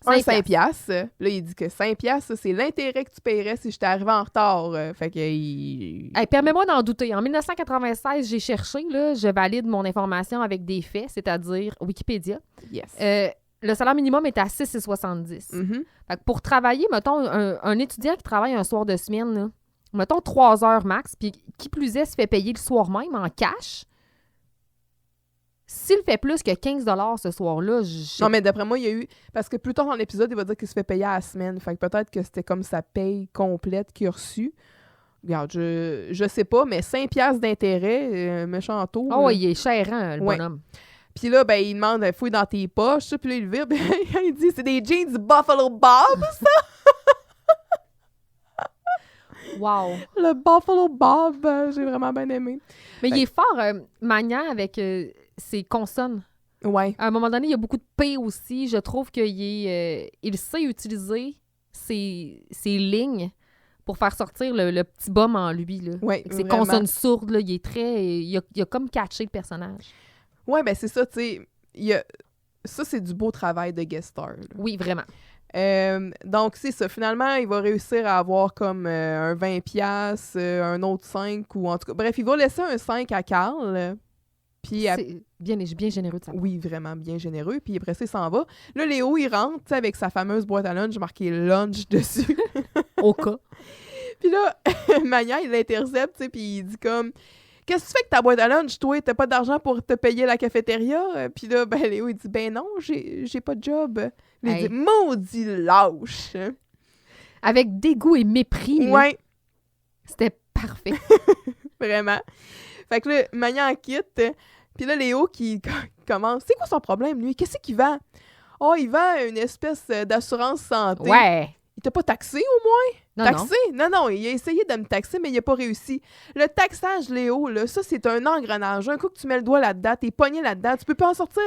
un 5 piastres. Là, il dit que 5 piastres, c'est l'intérêt que tu paierais si j'étais arrivé en retard. Fait que il... Hey, permets-moi d'en douter. En 1996, j'ai cherché, là, je valide mon information avec des faits, c'est-à-dire Wikipédia. Yes. Le salaire minimum est à 6,70. Mhm. Fait que pour travailler, mettons, un étudiant qui travaille un soir de semaine, là, mettons 3 heures max, puis qui plus est, se fait payer le soir même en cash. S'il fait plus que 15 $ ce soir-là, Non, mais d'après moi, il y a eu... Parce que plus tard dans l'épisode, il va dire qu'il se fait payer à la semaine. Fait que peut-être que c'était comme sa paye complète qu'il a reçue. Regarde, je sais pas, mais 5 piastres d'intérêt, méchant taux. Oh, il est cher, hein, le Ouais. bonhomme. Puis là, ben, il demande, fouille dans tes poches. Puis là, il vire, ben, il dit, c'est des jeans Buffalo Bob, ça! Wow! Le Buffalo Bob, j'ai vraiment bien aimé. Mais il est fort, Magnan, avec ses consonnes. Ouais. À un moment donné, il y a beaucoup de P aussi. Je trouve il sait utiliser ses lignes pour faire sortir le petit bum en lui. Là. Ouais, Avec ses vraiment. consonnes sourdes, là, il est très... Il a comme catché le personnage. Ouais, ben c'est ça, tu sais. Ça, c'est du beau travail de guest star. Là. Oui, vraiment. Donc, c'est ça. Finalement, il va réussir à avoir comme un 20 piastres, un autre 5, ou en tout cas... Bref, il va laisser un 5 à Carl. Puis C'est bien généreux de ça. oui, vraiment bien généreux. Puis après ça, il s'en va. Là, Léo, il rentre, tu sais, avec sa fameuse boîte à lunch marquée lunch dessus. Au cas. Puis là, Magnan, il l'intercepte, tu sais, puis il dit comme... Qu'est-ce que tu fais avec ta boîte à lunch, toi? T'as pas d'argent pour te payer la cafétéria? Puis là, ben Léo, il dit, ben non, j'ai pas de job. Il Hey. dit, maudit lâche! Avec dégoût et mépris. là. Ouais, C'était parfait. vraiment. Fait que là, Magnan quitte. Puis là, Léo qui commence. C'est quoi son problème, lui? Qu'est-ce qu'il vend? Oh, il vend une espèce d'assurance santé. Ouais. Il t'a pas taxé, au moins? Non, Taxé? Non, il a essayé de me taxer, mais il a pas réussi. Le taxage, Léo, là, ça, c'est un engrenage. Un coup que tu mets le doigt là-dedans, t'es pogné là-dedans, tu peux pas en sortir.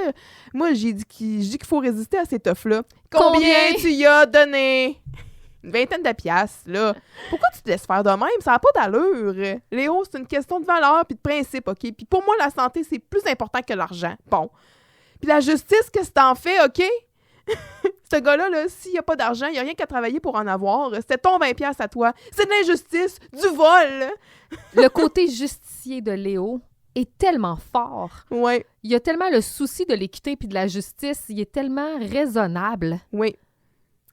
Moi, j'ai dit qu'il faut résister à ces toughs-là. Combien tu y as donné? Une 20aine de piastres, là. Pourquoi tu te laisses faire de même? Ça n'a pas d'allure. Léo, c'est une question de valeur puis de principe, OK? Puis pour moi, la santé, c'est plus important que l'argent. Bon. Puis la justice, qu'est-ce que t'en fais, OK? Ce gars-là, là, s'il n'y a pas d'argent, il n'y a rien qu'à travailler pour en avoir. C'était ton 20 piastres à toi. C'est de l'injustice, du vol. Le côté justicier de Léo est tellement fort. Ouais, Il a tellement le souci de l'équité puis de la justice. Il est tellement raisonnable. oui.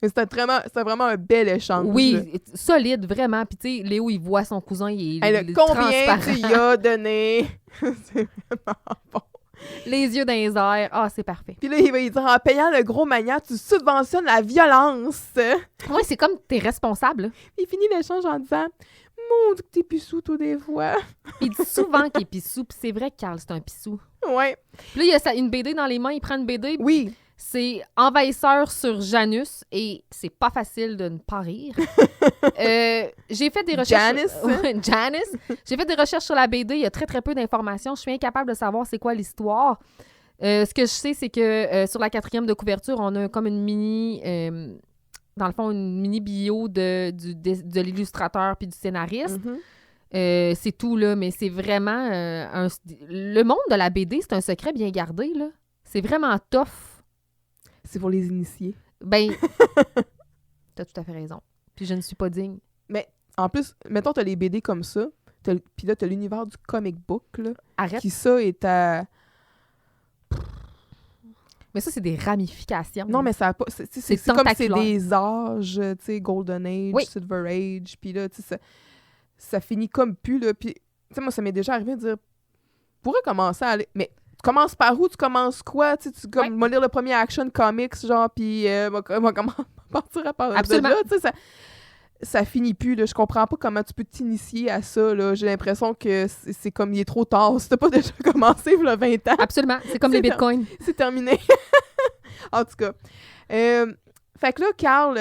C'était vraiment un bel échange. là. Oui, solide, vraiment. Puis tu sais, Léo, il voit son cousin, il Hey, là, est combien transparent. tu y as donné? C'est vraiment bon. Les yeux dans les airs. Ah, c'est parfait. Puis là, il va lui dire, en payant le gros Magnan, tu subventionnes la violence. Oui, c'est comme t'es responsable. là. Il finit l'échange en disant, mon Dieu, que t'es pissou, toi, des fois. Il dit souvent qu'il est pissou, puis c'est vrai que Carl, c'est un pissou. Ouais. Puis là, il a une BD dans les mains, il prend une BD. Oui. C'est Envahisseur sur Janus, et c'est pas facile de ne pas rire. J'ai fait des recherches... Janice? Ouais, Janice. J'ai fait des recherches sur la BD, il y a très, très peu d'informations. Je suis incapable de savoir c'est quoi l'histoire. Ce que je sais, c'est que sur la 4e de couverture, on a comme une mini... dans le fond, une mini bio de l'illustrateur puis du scénariste. Mhm. C'est tout, là, mais c'est vraiment... Le monde de la BD, c'est un secret bien gardé, là. C'est vraiment tough. C'est pour les initiés. Ben, t'as tout à fait raison. Puis je ne suis pas digne. Mais en plus, mettons, t'as les BD comme ça, puis là, t'as l'univers du comic book, là, Arrête. qui, ça, est à... Mais ça, c'est des ramifications. Non, mais ça a pas... C'est C'est comme c'est tentaculaire. des âges, tu sais, Golden Age, Oui. Silver Age, puis là, tu sais, ça finit comme plus, là, puis... Tu sais, moi, ça m'est déjà arrivé de dire... Je pourrais commencer à aller... Mais tu commences par où? Tu commences quoi? Tu sais, tu comme, vas lire le premier Action Comics, genre, puis va partir à part de Absolument. là, tu sais, ça finit plus, là. Je comprends pas comment tu peux t'initier à ça, là. J'ai l'impression que c'est comme, il est trop tard. Si t'as pas déjà commencé, il y a 20 ans, Absolument. C'est comme les C'est bitcoins. c'est terminé. En tout cas. Fait que là, Carl,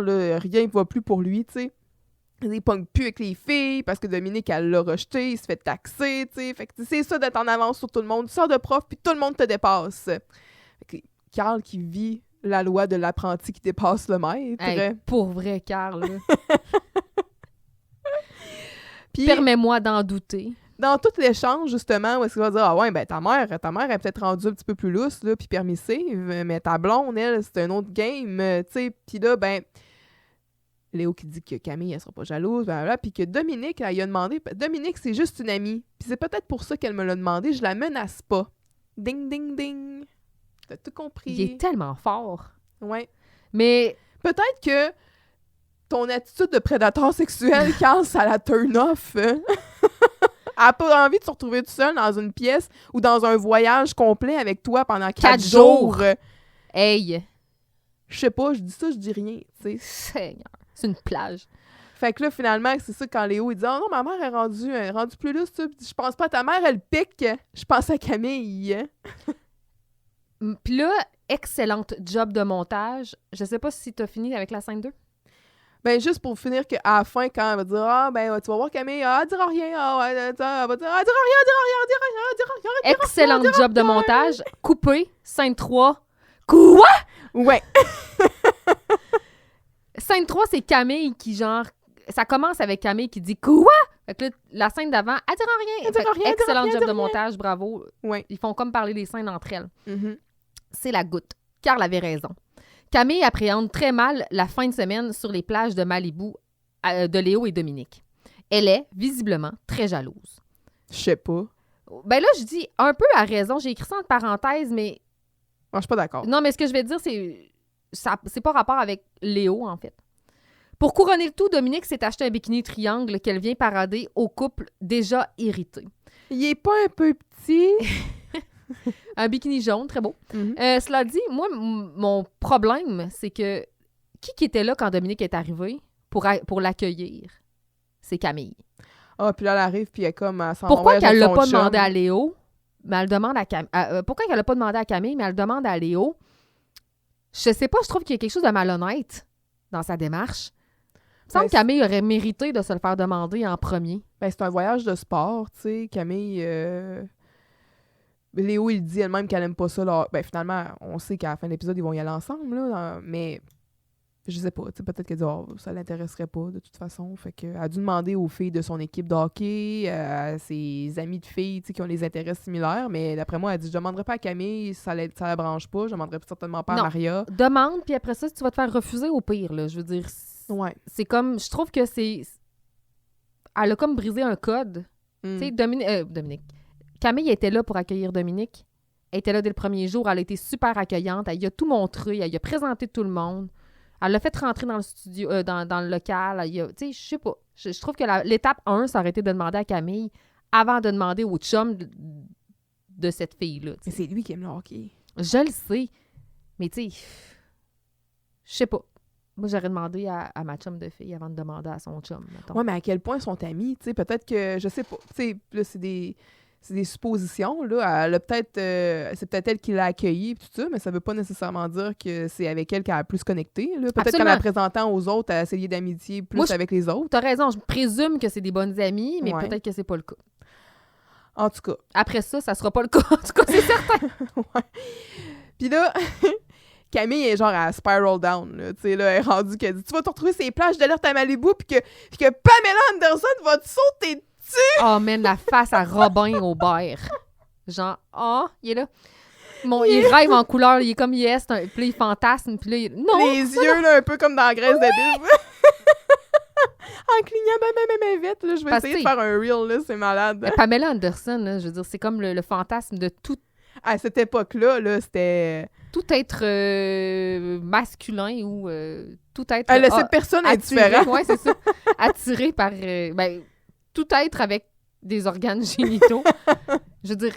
là, rien ne va plus pour lui, tu sais. il pogne plus avec les filles parce que Dominique, elle l'a rejeté, il se fait taxer, tu sais. Fait que c'est ça d'être en avance sur tout le monde. Tu sors de prof, puis tout le monde te dépasse. Fait que Carl qui vit la loi de l'apprenti qui dépasse le maître. Hey, pour vrai, Carl. Là. Puis, permets-moi d'en douter. dans tout l'échange, justement, où est-ce qu'il va dire « Ah ouais, ben ta mère est peut-être rendue un petit peu plus lousse, là, puis permissive, mais ta blonde, elle, c'est un autre game, tu sais. » Puis là, ben... Léo qui dit que Camille, elle sera pas jalouse, blablabla, puis que Dominique, elle lui a demandé... Dominique, c'est juste une amie. Puis c'est peut-être pour ça qu'elle me l'a demandé. Je la menace pas. Ding, ding, ding. T'as tout compris. Il est tellement fort. Ouais. Mais... Peut-être que ton attitude de prédateur sexuel, Carl, ça la turn off. Elle a pas envie de se retrouver tout seul dans une pièce ou dans un voyage complet avec toi pendant 4 jours. Hey! Je sais pas, je dis ça, je dis rien, tu sais. Seigneur, c'est une plage. Fait que là, finalement, c'est ça quand Léo, il dit « Oh non, ma mère est rendue plus lousse, tu sais. Je pense pas à ta mère, elle pique. Je pense à Camille. » Puis là, excellente job de montage. Je sais pas si t'as fini avec la scène 2. Ben, juste pour finir qu'à la fin, quand elle va dire « Ah, ben, tu vas voir Camille, elle dira rien. Ah, ouais, elle va dire « Ah, dira rien. » Excellente job de montage. Coupé, scène 3. Quoi? Ouais. Scène 3, c'est Camille qui, genre... Ça commence avec Camille qui dit « Quoi? » Fait que là, la scène d'avant, elle dira rien. Elle dira rien, Excellent job de rien. montage, bravo. Ouais. Ils font comme parler les scènes entre elles. Mm-hmm. C'est la goutte. Carl avait raison. Camille appréhende très mal la fin de semaine sur les plages de Malibu de Léo et Dominique. Elle est, visiblement, très jalouse. Je sais pas. Ben là, je dis un peu à raison. J'ai écrit ça entre parenthèses, mais... Moi, je suis pas d'accord. Non, mais ce que je vais dire, c'est pas rapport avec Léo, en fait. Pour couronner le tout, Dominique s'est acheté un bikini triangle qu'elle vient parader au couple déjà irrité. Il est pas un peu petit. Un bikini jaune, très beau. Mm-hmm. Cela dit, moi, mon problème, c'est que qui était là quand Dominique est arrivé pour l'accueillir? C'est Camille. Ah, puis là, elle arrive, puis elle est comme... Pourquoi qu'elle l'a pas chum. demandé à Léo, mais elle demande à Camille? Pourquoi qu'elle l'a pas demandé à Camille, mais elle demande à Léo? Je sais pas, je trouve qu'il y a quelque chose de malhonnête dans sa démarche. Il me semble que Camille aurait mérité de se le faire demander en premier. Ben, c'est un voyage de sport, tu sais. Camille... Léo, il dit elle-même qu'elle aime pas ça. Là. Ben, finalement, on sait qu'à la fin de l'épisode, ils vont y aller ensemble, là. Mais je sais pas, tu sais, peut-être qu'elle dit oh, ça l'intéresserait pas, de toute façon. Fait qu'elle a dû demander aux filles de son équipe de hockey, à ses amis de filles, tu sais, qui ont des intérêts similaires. Mais d'après moi, elle dit je demanderai pas à Camille, ça la branche pas. Je demanderai certainement pas à Maria. Demande, puis après ça, tu vas te faire refuser au pire, là. Je veux dire... Ouais. C'est comme... Je trouve que c'est... Elle a comme brisé un code. Tu sais, Dominique. Camille était là pour accueillir Dominique. Elle était là dès le premier jour. Elle a été super accueillante. Elle y a tout montré. Elle y a présenté tout le monde. Elle l'a fait rentrer dans le studio, dans le local. Tu sais, je sais pas. Je trouve que l'étape 1, ça aurait été de demander à Camille avant de demander au chum de cette fille-là. Mais c'est lui qui aime le hockey. Je le sais. Mais tu sais, je sais pas. Moi, j'aurais demandé à ma chum de fille avant de demander à son chum. Mettons. Ouais, mais à quel point ils sont amis, tu sais, peut-être que, je sais pas, tu sais, là, c'est des suppositions, là. Elle a peut-être, c'est peut-être elle qui l'a accueillie, tout ça, mais ça veut pas nécessairement dire que c'est avec elle qu'elle a plus connecté, là. Peut-être qu'en la présentant aux autres, elle a essayé d'amitié plus avec les autres. T'as raison, je présume que c'est des bonnes amies, mais peut-être que c'est pas le cas. En tout cas. Après ça sera pas le cas. En tout cas, c'est certain. Ouais. Puis là... Camille est genre à spiral down, là. Tu sais, là, elle est rendue qu'elle dit « Tu vas te retrouver ces plages d'alerte à Malibu, puis que Pamela Anderson va te sauter dessus! » Oh, man, la face à Robin Aubert. Genre, il est là. Il rêve en couleur, il est comme yes, puis là, il fantasme, puis là, non! Les yeux, là, un peu comme dans la graisse de bif. En clignant ben vite, là, je vais essayer de faire un reel, là, c'est malade. Mais Pamela Anderson, là, je veux dire, c'est comme le fantasme de tout. À cette époque-là, là, c'était... Tout être masculin ou tout être... cette personne est différente. Oui, c'est ça. Attiré par... tout être avec des organes génitaux. Je veux dire,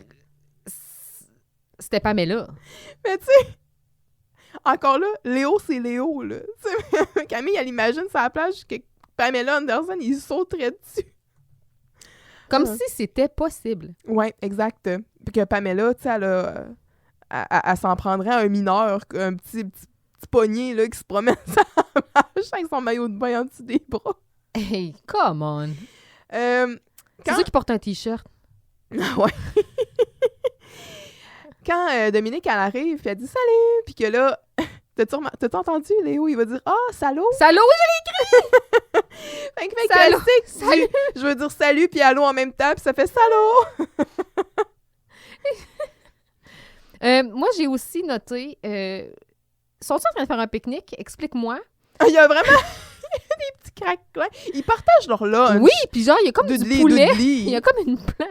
c'était Pamela. Mais tu sais, encore là, Léo, c'est Léo, là. T'sais, Camille, elle imagine sur la plage que Pamela Anderson, il sauterait dessus. Comme si c'était possible. Oui, exact. Puis que Pamela, tu sais, elle s'en prendrait à un mineur, un petit poignet là, qui se promène sur la plage avec son maillot de bain en dessous des bras. Hey, come on! Euh, C'est ceux qui portent un T-shirt. ouais. Quand Dominique, elle arrive, puis elle dit « Salut! » Puis que là, t'as-tu entendu, Léo? Il va dire « Ah, salaud! » Salaud! Fait que fait Salaud! classique, Salut! je veux dire « Salut! » puis « Allô » en même temps, puis ça fait « Salaud! » Moi, j'ai aussi noté... sont-ils en train de faire un pique-nique? Explique-moi. Il y a vraiment des petits craquelins. Ils partagent leur lunch. Oui, puis genre, il y a comme du Doudli, poulet. doudli. Il y a comme une planche.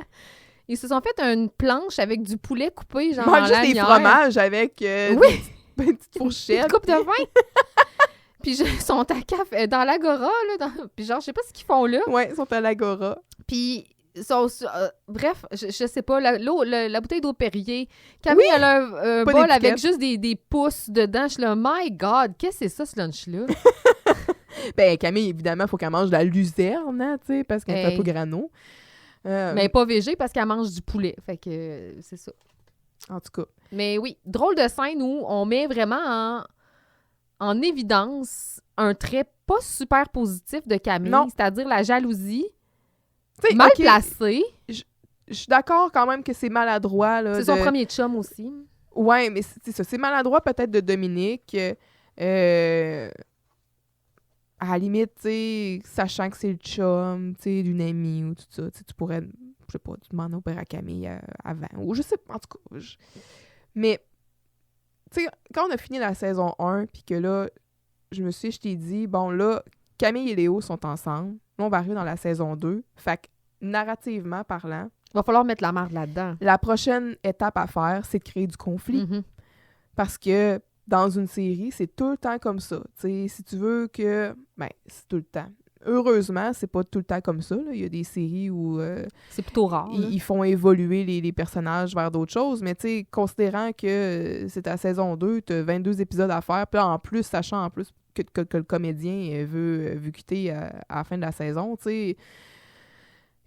Ils se sont fait une planche avec du poulet coupé, genre Ils en mangent juste des lanière. fromages avec Oui. des petites fourchettes. Une coupe de vin. Puis ils sont à café dans l'agora, là. Puis genre, je sais pas ce qu'ils font là. Ouais, ils sont à l'agora. Puis, bref, je sais pas, la bouteille d'eau Perrier. Camille, elle a un Pas bol avec d'étiquette. juste des pouces dedans. Je suis là, my God, qu'est-ce que c'est ça, ce lunch-là? Ben, Camille, évidemment, il faut qu'elle mange de la luzerne, hein, tu sais, parce qu'elle fait Hey. pas grano. Mais pas végé parce qu'elle mange du poulet. Fait que c'est ça. En tout cas. Mais oui, drôle de scène où on met vraiment en évidence un trait pas super positif de Camille, Non. c'est-à-dire la jalousie, Tu sais, mal ok, placée. je suis d'accord quand même que c'est maladroit. Là, C'est son premier chum aussi. Ouais, mais c'est ça. C'est maladroit peut-être de Dominique. À la limite, tu sais, sachant que c'est le chum, tu sais, d'une amie ou tout ça, tu pourrais, je sais pas, tu demander au père à Camille avant. Ou je sais pas, en tout cas. Mais, tu sais, quand on a fini la saison 1, puis que là, je t'ai dit, bon, là, Camille et Léo sont ensemble. Là, on va arriver dans la saison 2. Fait que, narrativement parlant, Il va falloir mettre la marde là-dedans. la prochaine étape à faire, c'est de créer du conflit. Mhm. Parce que dans une série, c'est tout le temps comme ça. T'sais, si tu veux que... Ben, c'est tout le temps. Heureusement, c'est pas tout le temps comme ça. Là. Il y a des séries où C'est plutôt rare. là. ils font évoluer les personnages vers d'autres choses. Mais t'sais, considérant que c'est ta saison 2, tu as 22 épisodes à faire, puis là, en plus, sachant en plus que le comédien veut quitter à la fin de la saison, il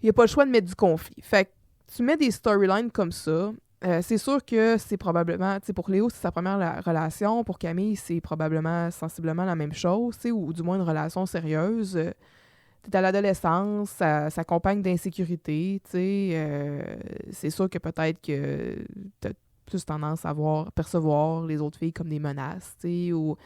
n'y a pas le choix de mettre du conflit. Fait que tu mets des storylines comme ça. C'est sûr que c'est probablement, tu sais, pour Léo, c'est sa première relation. Pour Camille, c'est probablement sensiblement la même chose, tu sais, ou du moins une relation sérieuse. T'es à l'adolescence, ça s'accompagne d'insécurité, tu sais. C'est sûr que peut-être que t'as plus tendance à percevoir les autres filles comme des menaces, tu sais, ou...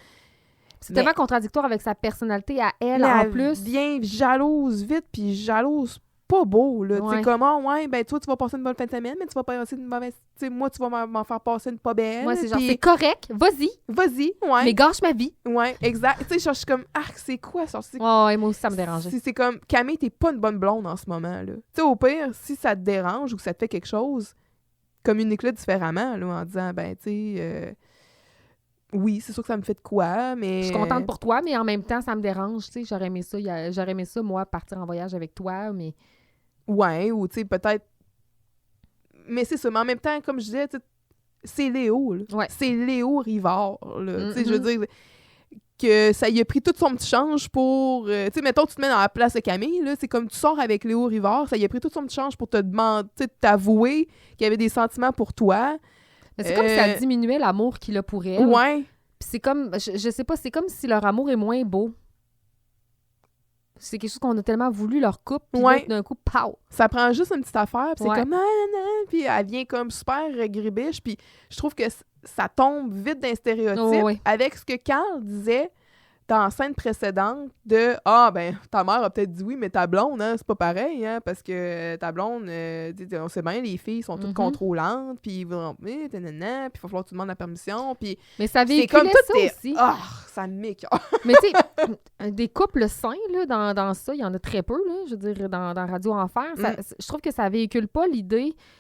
C'est tellement contradictoire avec sa personnalité à elle, Mais en elle plus. devient jalouse vite, puis jalouse pas beau, là. Tu Ouais. sais, comment, ouais, ben, toi, tu vas passer une bonne fin de semaine, mais tu vas passer une mauvaise... Tu sais, moi, tu vas m'en faire passer une pas belle. Moi, c'est genre, puis c'est correct, vas-y, vas-y, ouais. mais gâche ma vie. Ouais, exact. Tu sais, genre, je suis comme, ah, c'est quoi, ça? Ouais, moi aussi, ça me dérangeait. C'est comme, Camille, t'es pas une bonne blonde en ce moment, là. Tu sais, au pire, si ça te dérange ou que ça te fait quelque chose, communique-le différemment, là, en disant, ben, tu sais... oui, c'est sûr que ça me fait de quoi, mais... Je suis contente pour toi, mais en même temps, ça me dérange, tu sais. J'aurais aimé ça, moi, partir en voyage avec toi, mais... Ouais, ou tu sais, peut-être... Mais c'est ça, mais en même temps, comme je disais, tu sais, c'est Léo, là. Ouais. C'est Léo Rivard, là. Tu sais, je veux Mhm. dire que ça y a pris tout son petit change pour... tu sais, mettons, tu te mets dans la place de Camille, là, c'est comme tu sors avec Léo Rivard, ça y a pris tout son petit change pour te demander, tu sais, t'avouer qu'il y avait des sentiments pour toi. Mais c'est comme si ça diminuait l'amour qu'il a pour elle. Ouais. Puis c'est comme, je sais pas, c'est comme si leur amour est moins beau. C'est quelque chose qu'on a tellement voulu, leur couple, puis Ouais. là, d'un coup, pow! Ça prend juste une petite affaire, puis Ouais. c'est comme puis elle vient comme super gribiche, puis je trouve que ça tombe vite d'un stéréotype Oh, ouais. avec ce que Carl disait dans la scène précédente de « Ah, ben, ta mère a peut-être dit oui, mais ta blonde, hein, c'est pas pareil, hein, parce que ta blonde, on sait bien, les filles sont toutes Mhm. contrôlantes, puis ils vont, puis il va falloir que tu demandes la permission, puis Mais ça c'est comme véhiculait tout ça est... aussi. Ah, ça m'écoeure. Mais tu sais, des couples sains, là, dans ça, il y en a très peu, là, je veux dire, dans Radio Enfer. Je trouve que ça véhicule pas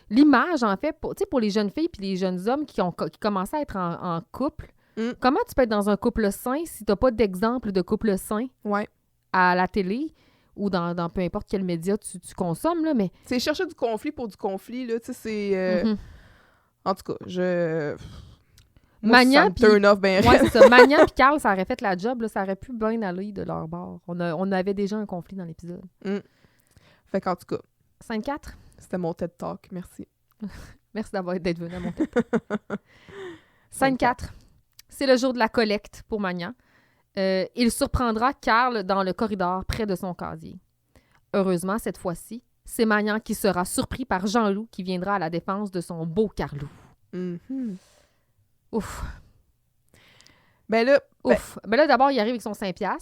l'image, en fait, pour les jeunes filles puis les jeunes hommes qui commençaient à être en couple. Mm. Comment tu peux être dans un couple sain si t'as pas d'exemple de couple sain Ouais. à la télé ou dans peu importe quel média tu consommes, là, mais... C'est chercher du conflit pour du conflit, là, tu sais, c'est... Mhm. En tout cas, moi, Magnan ça me puis- turn off ben Ouais, raide. c'est ça. Magnan et Carl, ça aurait fait la job, là, ça aurait pu bien aller de leur bord. On avait déjà un conflit dans l'épisode. Fait qu'en tout cas, 5-4? c'était mon TED Talk. Merci. Merci d'être venu à mon tête. 5-4. C'est le jour de la collecte pour Magnan. Il surprendra Carl dans le corridor près de son casier. Heureusement, cette fois-ci, c'est Magnan qui sera surpris par Jean-Loup qui viendra à la défense de son beau Carlou. Mhm. Ouf. Ben là, Ouf. Ben là, d'abord, il arrive avec son 5$.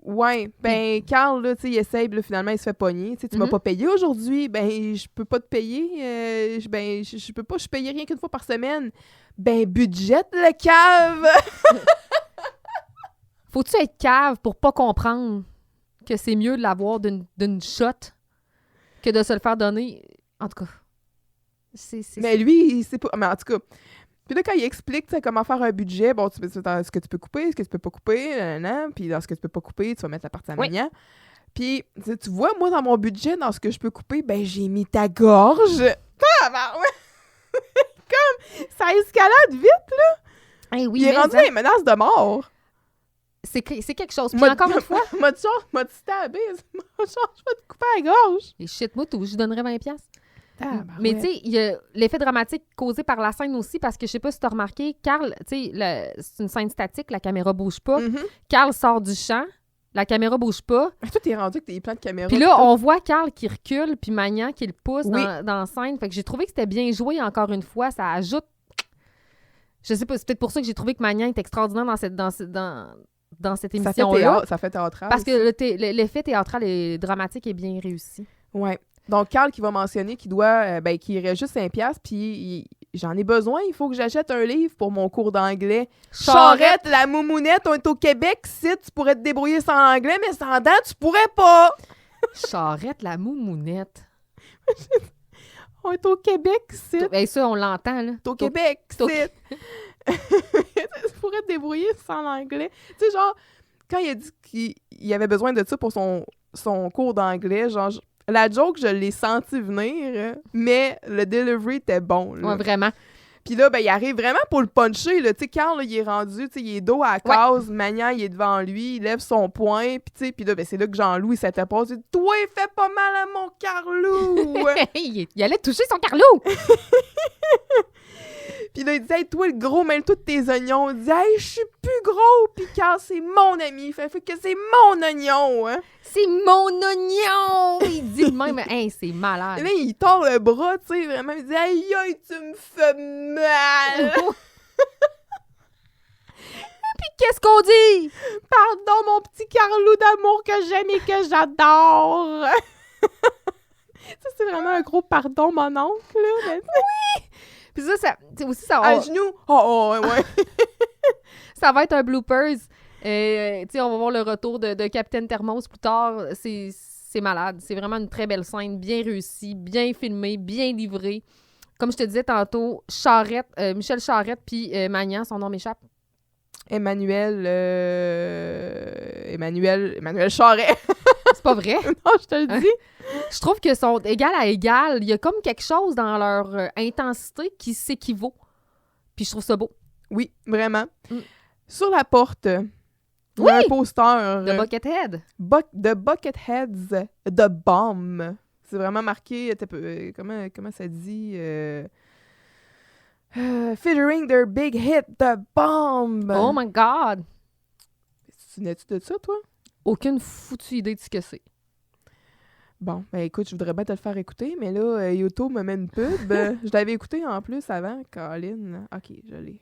ouais, ben Carl, là, tu sais, il essaye, là, finalement, il se fait pogner. Tu sais, tu m'as pas payé aujourd'hui, ben je peux pas te payer. Ben, je peux pas, je payais rien qu'une fois par semaine. Ben, budget le cave! Faut-tu être cave pour pas comprendre que c'est mieux de l'avoir d'une shot que de se le faire donner? En tout cas, Mais lui, il sait pas. Mais en tout cas, puis là, quand il explique tu sais, comment faire un budget, bon, tu ce que tu peux couper, ce que tu peux pas couper, puis dans ce que tu peux pas couper, tu vas mettre la partie à Oui. Magnan. Puis, tu vois, moi, dans mon budget, dans ce que je peux couper, ben, j'ai mis ta gorge. Ah, ben, ouais. Comme, ça escalade vite. Eh oui, Il est mais rendu à une menace de mort. c'est quelque chose. Puis encore une fois, m'a stabé. Je vais te couper la gorge. et shit, moi, tout, je lui donnerais 20$. Ah, Mais tu sais, il y a l'effet dramatique causé par la scène aussi, parce que je sais pas si tu as remarqué, Carl, tu sais, c'est une scène statique, la caméra bouge pas. Carl sort du champ, la caméra bouge pas. Toi, t'es rendu avec tes plans de caméra. Puis là, on voit Carl qui recule, puis Magnan qui le pousse Oui. dans la scène. Fait que j'ai trouvé que c'était bien joué encore une fois. Ça ajoute. Je sais pas, c'est peut-être pour ça que j'ai trouvé que Magnan est extraordinaire dans cette émission-là. Ça fait théâtral. Parce que l'effet théâtral et dramatique est bien réussi. Ouais. Donc, Carl qui va mentionner qu'il doit, qu'il irait juste 5$, puis j'en ai besoin, il faut que j'achète un livre pour mon cours d'anglais. Charrette, la moumounette, on est au Québec, si tu pourrais te débrouiller sans l'anglais, mais sans dents, tu pourrais pas! Charrette, la moumounette. On est au Québec, si. Ben ça, on l'entend, là. T'es au Québec, si. Tu pourrais te débrouiller sans l'anglais. Tu sais, genre, quand il a dit qu'il avait besoin de ça pour son cours d'anglais, genre, la joke, je l'ai senti venir, mais le delivery était bon. Là. Ouais, vraiment. Puis là, ben, il arrive vraiment pour le puncher. Tu sais, Carl, là, il est rendu, tu sais, il est dos à la case, Magnan, il est devant lui, il lève son poing, puis tu sais, puis là, ben, c'est là que Jean-Loup, il s'interpose, il dit « Toi, il fait pas mal à mon Carlou! » Il allait toucher son Carlou! Puis là, il dit « Hey, toi, le gros, mêle-toi de tes oignons. » Il dit « Hey, je suis plus gros! » Puis Carl, c'est mon ami. Fait que c'est mon oignon, hein! C'est mon oignon! Il dit de même, hey, c'est malade. Et là, il tord le bras, tu sais, vraiment. Il dit « Aïe, aïe, tu me fais mal! » Puis qu'est-ce qu'on dit? Pardon, mon petit Carlou d'amour que j'aime et que j'adore! Ça, c'est vraiment un gros pardon, mon oncle, là. Mais... Oui! Puis ça aussi, ça À genoux! Oh, ouais. ça va être un bloopers. Tu sais, on va voir le retour de Capitaine Thermos plus tard. C'est malade. C'est vraiment une très belle scène, bien réussie, bien filmée, bien livrée. Comme je te disais tantôt, Michel Charette puis Magnan, son nom m'échappe. Emmanuel Charret. C'est pas vrai? Non, je te le dis. Je trouve qu'ils sont égal à égal. Il y a comme quelque chose dans leur intensité qui s'équivaut. Puis je trouve ça beau. Oui, vraiment. Sur la porte, il y Oui! a un poster. De Buckethead. The Bucketheads, The Bomb. C'est vraiment marqué, comment ça dit? Featuring their big hit, The Bomb. Oh my God! Tu te souviens-tu de ça, toi? Aucune foutue idée de ce que c'est. Bon, ben écoute, je voudrais bien te le faire écouter, mais là, YouTube me met une pub. Je l'avais écouté en plus avant, Colin. OK, je l'ai.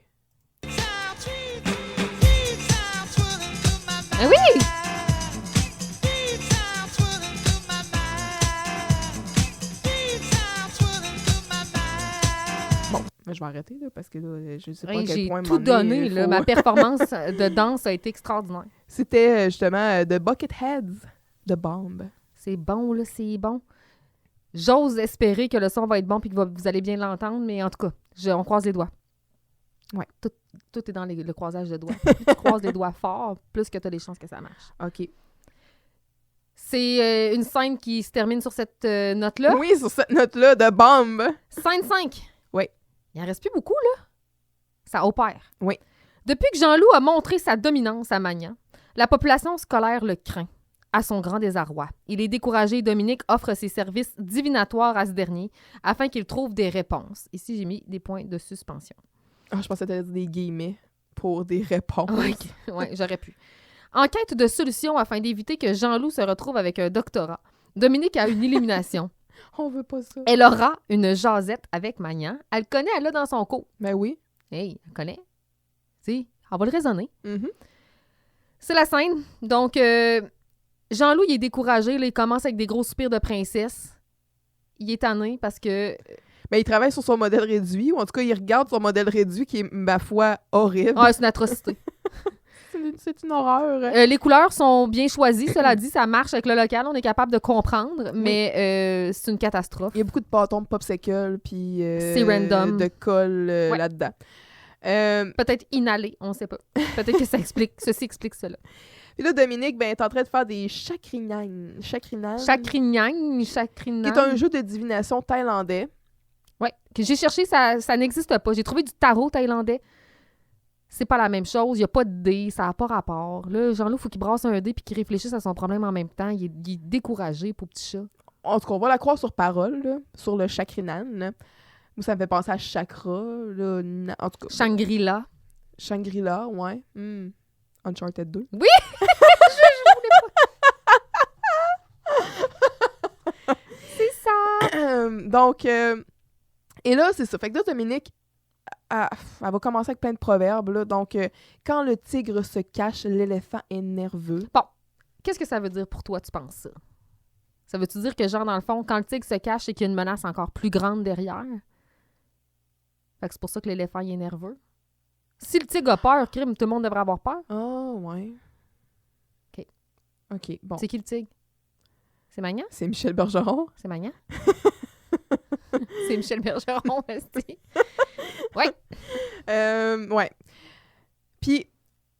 Ah oui! Bon, mais je vais arrêter, là, parce que là, je sais pas à Hey, quel j'ai point... tout donné, là. Ma performance de danse a été extraordinaire. C'était justement The Bucketheads, The Bomb. C'est bon, là, c'est bon. J'ose espérer que le son va être bon puis que vous allez bien l'entendre, mais en tout cas, on croise les doigts. Ouais. Tout est dans le croisage de doigts. Plus tu croises les doigts fort, plus que tu as des chances que ça marche. OK. C'est une scène qui se termine sur cette note-là. Oui, sur cette note-là, de bombe. Scène 5. Oui. Il en reste plus beaucoup, là. Ça opère. Oui. Depuis que Jean-Loup a montré sa dominance à Magnan, la population scolaire le craint, à son grand désarroi. Il est découragé et Dominique offre ses services divinatoires à ce dernier afin qu'il trouve des réponses. Ici, j'ai mis des points de suspension. Ah, je pensais que t'allais dire des guillemets. pour des réponses. Oui, j'aurais pu. En quête de solutions afin d'éviter que Jean-Loup se retrouve avec un doctorat, Dominique a une illumination. On veut pas ça. Elle aura une jasette avec Magnan. Elle le connaît, elle l'a dans son cours. Ben oui. Hey, elle connaît. Si, elle va le raisonner. Mhm. C'est la scène. Donc, Jean-Loup, il est découragé. Là, il commence avec des gros soupirs de princesse. Il est tanné parce que... Ben, il travaille sur son modèle réduit, ou en tout cas, il regarde son modèle réduit qui est, ma foi, horrible. Ah, c'est une atrocité. C'est une horreur. Les couleurs sont bien choisies. Cela dit, ça marche avec le local. On est capable de comprendre, mais c'est une catastrophe. Il y a beaucoup de bâtons de popsicle, puis C'est random. de colle Ouais. là-dedans. Peut-être inhalé, on ne sait pas. Peut-être que ceci explique cela. Puis là, Dominique est en train de faire des chakrinang. Chakrinyang, Qui est un jeu de divination thaïlandais. Oui, que j'ai cherché, ça n'existe pas. J'ai trouvé du tarot thaïlandais. C'est pas la même chose. Il n'y a pas de dé, ça n'a pas rapport. Là, Jean-Loup, il faut qu'il brasse un dé puis qu'il réfléchisse à son problème en même temps. Il est découragé, pour petit chat. En tout cas, on va la croire sur parole, là, sur le chakrinan. Moi, ça me fait penser à chakra. Là, en tout cas, Shangri-La. Shangri-La, ouais. Uncharted 2. Oui! C'est ça! Donc, et là, c'est ça. Fait que là, Dominique, elle va commencer avec plein de proverbes. Là. Donc, quand le tigre se cache, l'éléphant est nerveux. Bon, qu'est-ce que ça veut dire pour toi, tu penses ça? Ça veut-tu dire que, genre, dans le fond, quand le tigre se cache, c'est qu'il y a une menace encore plus grande derrière? Fait que c'est pour ça que l'éléphant il est nerveux. Si le tigre a peur, crime, tout le monde devrait avoir peur. Ah, ouais. OK. OK, bon. C'est qui le tigre? C'est Magnan? C'est Michel Bergeron. C'est Magnan? C'est Michel Bergeron, esti. Ouais. Ouais. Puis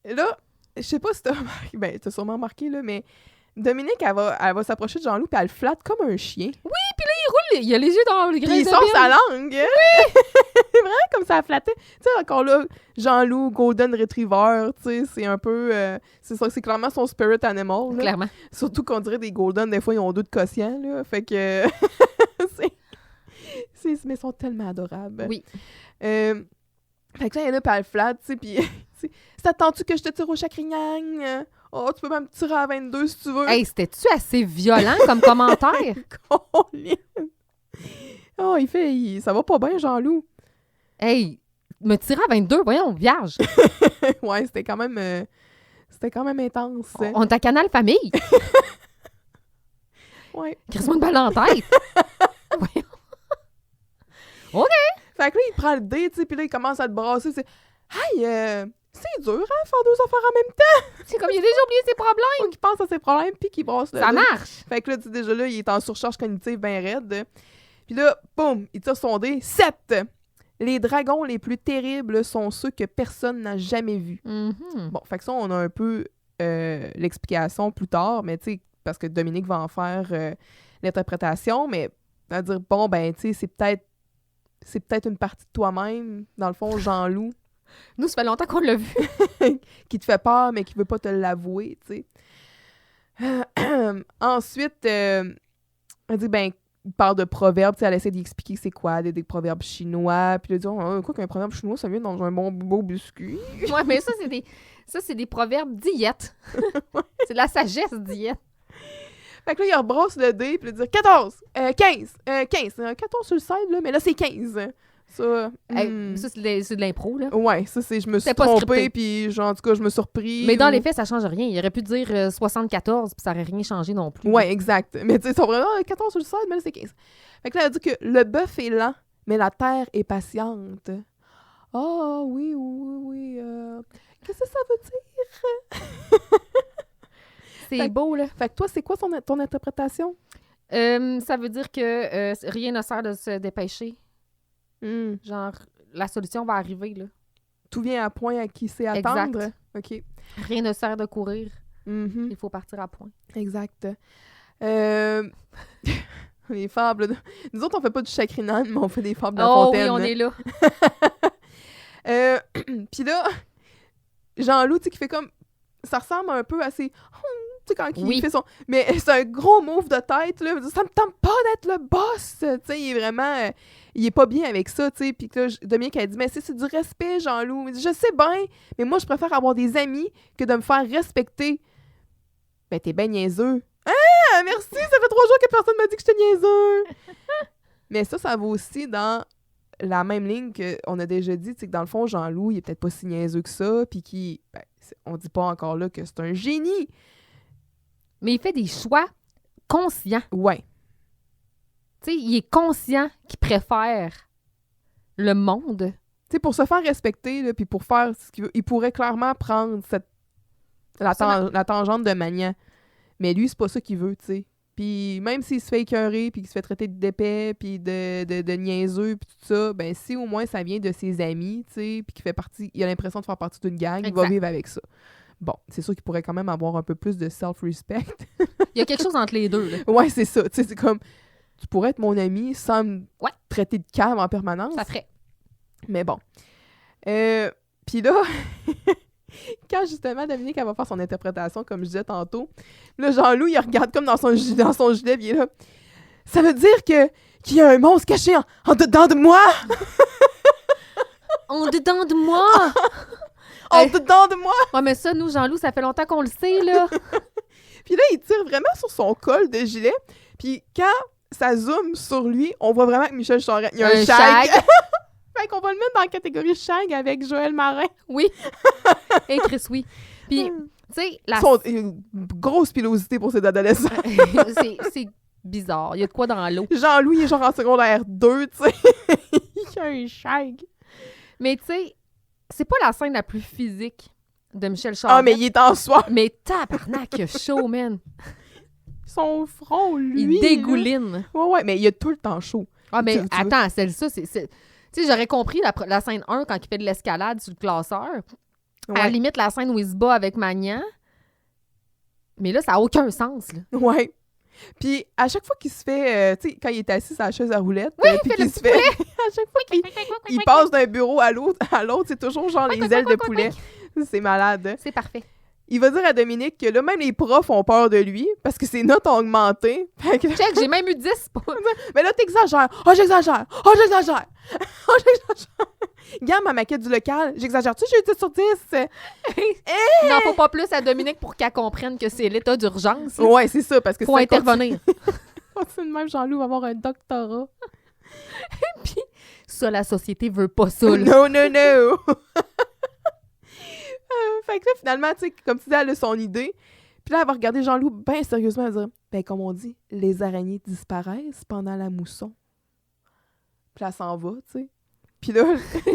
là, je sais pas si t'as remarqué, ben t'as sûrement remarqué, là, mais Dominique, elle va s'approcher de Jean-Loup puis elle le flatte comme un chien. Il a les yeux dans le grain Puis il de sort bine. sa langue. Oui! C'est vrai, comme ça, elle flattait. Tu sais, encore là, Jean-Loup, Golden Retriever, tu sais, c'est un peu... c'est ça, c'est clairement son spirit animal. Là. Clairement. Surtout qu'on dirait des Golden, des fois, ils ont deux de quotient, là. Fait que... mais ils sont tellement adorables. Oui. Fait que là, elle est là, puis elle flatte, tu sais, puis... T'attends-tu que je te tire au chakrignang? Oh, tu peux même me tirer à 22 si tu veux. Hey, c'était-tu assez violent comme commentaire? Colin. Oh, ça va pas bien, Jean-Loup. Hey, me tirer à 22, voyons, vierge. Ouais, c'était quand même intense. On est à Canal Famille. Ouais. Crisse-moi une balle dans la tête. Voyons. Fait que là, il prend le dé, tu sais, puis là, il commence à te brasser. C'est... Hey, c'est dur, hein, faire deux affaires en même temps. C'est comme il a déjà oublié ses problèmes. Faut qu'il pense à ses problèmes, puis qu'il brasse le Ça dé. marche. Fait que là, tu sais, déjà là, il est en surcharge cognitive bien raide. Puis là, boum, il tire son dé. 7! Les dragons les plus terribles sont ceux que personne n'a jamais vus. Mhm. Bon, fait que ça, on a un peu l'explication plus tard, mais tu sais, parce que Dominique va en faire l'interprétation, mais à dire, bon, ben, tu sais, c'est peut-être une partie de toi-même, dans le fond, Jean-Loup, Nous, ça fait longtemps qu'on l'a vu. qui te fait peur, mais qui veut pas te l'avouer, tu sais. Ensuite, elle dit, ben, il parle de proverbes, tu sais, elle essaie d'expliquer c'est quoi, des proverbes chinois, puis elle dit, oh, quoi qu'un proverbe chinois, ça vient dans un bon beau biscuit. Ouais, mais ça, c'est des proverbes diète. C'est de la sagesse diète. Fait que là, il rebrasse le dé, puis il dit 14, 15, 14 sur le side, là, mais là, c'est 15. Ça, Hey, ça, c'est de l'impro, là. ouais, ça, c'est, je me suis C'était pas trompée, scripté. puis genre, en tout cas, je me suis surpris. Mais dans les faits, ça change rien. Il aurait pu dire 74, puis ça aurait rien changé non plus. Ouais, exact. Mais tu sais, ils sont vraiment 14 sur le side, mais là, c'est 15. Fait que là, elle dit que le bœuf est lent, mais la terre est patiente. Ah, oui. Qu'est-ce que ça veut dire? C'est Fait- beau, là. Fait que toi, c'est quoi ton interprétation? Ça veut dire que rien ne sert de se dépêcher. Genre, la solution va arriver, là. Tout vient à point à qui sait Exact. attendre. OK. Rien ne sert de courir. Mhm. Il faut partir à point. Exact. Les fables. Nous autres, on fait pas du chagrinant, mais on fait des fables de La Oh Fontaine. oui, on est là. Puis là, Jean-Loup, tu sais, qui fait comme... Ça ressemble un peu à ces... Tu sais, quand il Oui. fait son... Mais c'est un gros move de tête, là. Ça me tente pas d'être le boss! Tu sais, il est vraiment... il est pas bien avec ça, tu sais. Puis là, Dominique a dit, mais c'est du respect, Jean-Loup. Il dit, je sais bien, mais moi, je préfère avoir des amis que de me faire respecter. Ben, t'es ben niaiseux. Ah, merci! Ça fait 3 jours que personne m'a dit que j'étais niaiseux! Mais ça vaut aussi dans la même ligne qu'on a déjà dit, tu sais, que dans le fond, Jean-Loup, il est peut-être pas si niaiseux que ça, puis on dit pas encore là que c'est un génie. Mais il fait des choix conscients. Ouais. Tu sais, il est conscient qu'il préfère le monde. Tu sais, pour se faire respecter, là, puis pour faire ce qu'il veut, il pourrait clairement prendre la tangente de Magnan. Mais lui, c'est pas ça qu'il veut, tu sais. Puis même s'il se fait écœurer, puis qu'il se fait traiter d'épais, puis de niaiseux, puis tout ça, ben si au moins ça vient de ses amis, tu sais, puis qu'il fait partie, il a l'impression de faire partie d'une gang, il va vivre avec ça. Bon, c'est sûr qu'il pourrait quand même avoir un peu plus de self-respect. Il y a quelque chose entre les deux, là. Ouais, c'est ça. Tu sais, c'est comme, tu pourrais être mon ami sans me traiter de cave en permanence. Ça ferait. Mais bon. Puis là... Quand justement Dominique elle va faire son interprétation, comme je disais tantôt, là, Jean-Loup, il regarde comme dans son gilet, puis il est là. Ça veut dire qu'il y a un monstre caché en dedans de moi! En dedans de moi! En dedans de moi! Ouais, mais ça, nous, Jean-Loup, ça fait longtemps qu'on le sait, là. Puis là, il tire vraiment sur son col de gilet, puis quand ça zoome sur lui, on voit vraiment que Michel Charette, il y a un shag. Fait qu'on va le mettre dans la catégorie shag avec Joël Marin. Oui. Et Chris, oui. Puis, tu sais, Une grosse pilosité pour ces adolescents. c'est bizarre. Il y a de quoi dans l'eau. Jean-Loup, il est genre en secondaire 2, tu sais. Il a un shag. Mais tu sais, c'est pas la scène la plus physique de Michel Charette. Ah, mais il est en soi. Mais tabarnak, il a chaud, man. Son front, lui. Il dégouline. Là. Ouais, mais il a tout le temps chaud. Ah, mais attends, celle-là, c'est... Tu sais, j'aurais compris la scène 1 quand il fait de l'escalade sur le classeur. Ouais. À la limite, la scène où il se bat avec Magnan. Mais là, ça n'a aucun sens, là. Ouais. Puis, à chaque fois qu'il se fait... tu sais, quand il est assis sur la chaise à roulette... Oui, puis il fait qu'il se fait... à chaque fois qu'il passe d'un bureau à l'autre, c'est toujours genre les ailes de poulet. C'est malade. Hein? C'est parfait. Il va dire à Dominique que là, même les profs ont peur de lui parce que ses notes ont augmenté. Check, j'ai même eu 10. Mais là, t'exagères. Oh, j'exagère. Oh, j'exagère. Oh, j'exagère. Regarde ma maquette du local. J'exagère-tu? J'ai eu 10 sur 10. Il n'en faut pas plus à Dominique pour qu'elle comprenne que c'est l'état d'urgence. Ouais, c'est ça. Parce que faut intervenir. Continue de même, Jean-Loup va avoir un doctorat. Puis, ça, la société veut pas ça. Là. Non, non, non. Fait que là, finalement, tu sais, comme tu dis, elle a son idée. Puis là, elle va regarder Jean-Loup bien sérieusement et dire, ben, comme on dit, les araignées disparaissent pendant la mousson. Puis là, elle s'en va, tu sais. Puis là,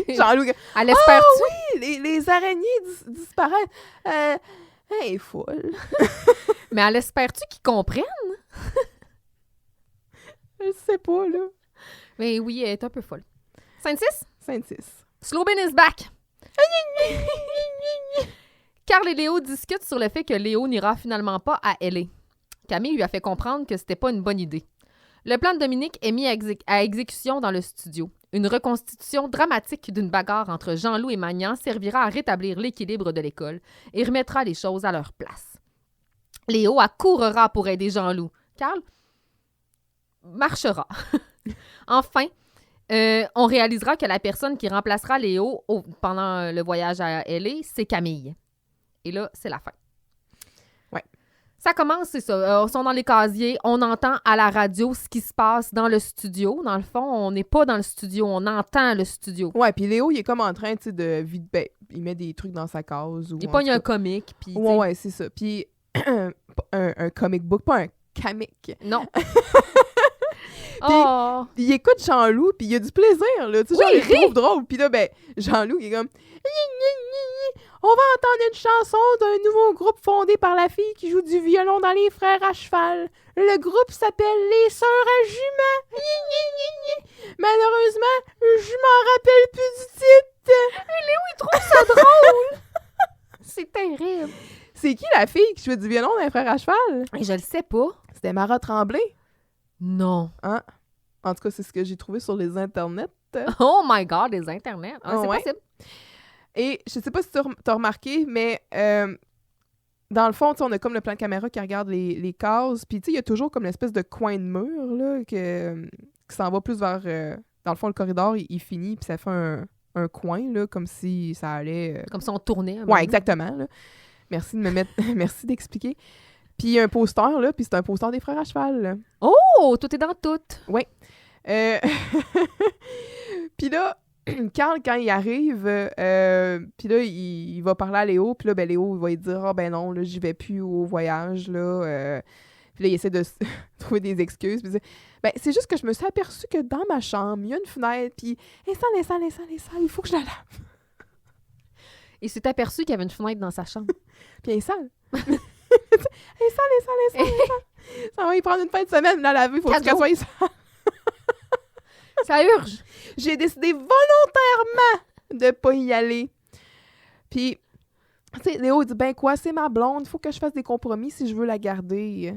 Jean-Loup... Elle espère-tu? Oui, les araignées disparaissent. Elle est folle. Mais elle espère-tu qu'ils comprennent? Je sais pas, là. Mais oui, elle est un peu folle. Scène 6? Scène 6. Slowbin is back! Carl et Léo discutent sur le fait que Léo n'ira finalement pas à L.A. Camille lui a fait comprendre que c'était pas une bonne idée. Le plan de Dominique est mis à exécution dans le studio. Une reconstitution dramatique d'une bagarre entre Jean-Loup et Magnan servira à rétablir l'équilibre de l'école et remettra les choses à leur place. Léo accourra pour aider Jean-Loup. Carl marchera. Enfin, on réalisera que la personne qui remplacera Léo pendant le voyage à L.A., c'est Camille. Et là, c'est la fin. Ouais. Ça commence, c'est ça. Ils sont dans les casiers. On entend à la radio ce qui se passe dans le studio. Dans le fond, on n'est pas dans le studio. On entend le studio. Ouais, puis Léo, il est comme en train, tu sais, de... Ben, il met des trucs dans sa case. Il pogne un comique. Puis, ouais, c'est ça. Puis un comic book, pas un comic. Non. Puis il écoute Jean-Loup, puis il a du plaisir, là. Tu sais, oui, genre, il trouve drôle. Puis là, ben, Jean-Loup, il est comme... On va entendre une chanson d'un nouveau groupe fondé par la fille qui joue du violon dans Les Frères à cheval. Le groupe s'appelle Les Sœurs à Juments. Malheureusement, je m'en rappelle plus du titre. Léo, il trouve ça drôle. C'est terrible. C'est qui la fille qui joue du violon dans Les Frères à cheval? Je le sais pas. C'était Mara Tremblay. Non. Hein? En tout cas, c'est ce que j'ai trouvé sur les internets. Oh my God, les internets. C'est ouais. possible. Et je sais pas si t'as remarqué, mais dans le fond, on a comme le plan de caméra qui regarde les cases. Puis, il y a toujours comme l'espèce de coin de mur là, qui s'en va plus vers... dans le fond, le corridor, il finit, puis ça fait un coin, là, comme si ça allait... Comme si on tournait. Ouais, exactement. Là. Merci de me mettre... Merci d'expliquer. Puis, il y a un poster, là, puis c'est un poster des Frères à cheval. Là. Oh! Tout est dans tout! Oui. Puis là... Carl, quand il arrive, puis là, il va parler à Léo, puis là, ben Léo, il va lui dire « Ah, ben non, là, j'y vais plus au voyage, là. Puis là, il essaie de trouver des excuses, puis il dit « Ben, c'est juste que je me suis aperçue que dans ma chambre, il y a une fenêtre, puis les salles, il faut que je la lave. » Il s'est aperçu qu'il y avait une fenêtre dans sa chambre. Puis elle est sale. Les salles. Ça va y prendre une fin de semaine, la laver, il faut qu'elle soit sale. Ça urge! J'ai décidé volontairement de pas y aller. Puis, tu sais, Léo dit, ben quoi, c'est ma blonde, il faut que je fasse des compromis si je veux la garder.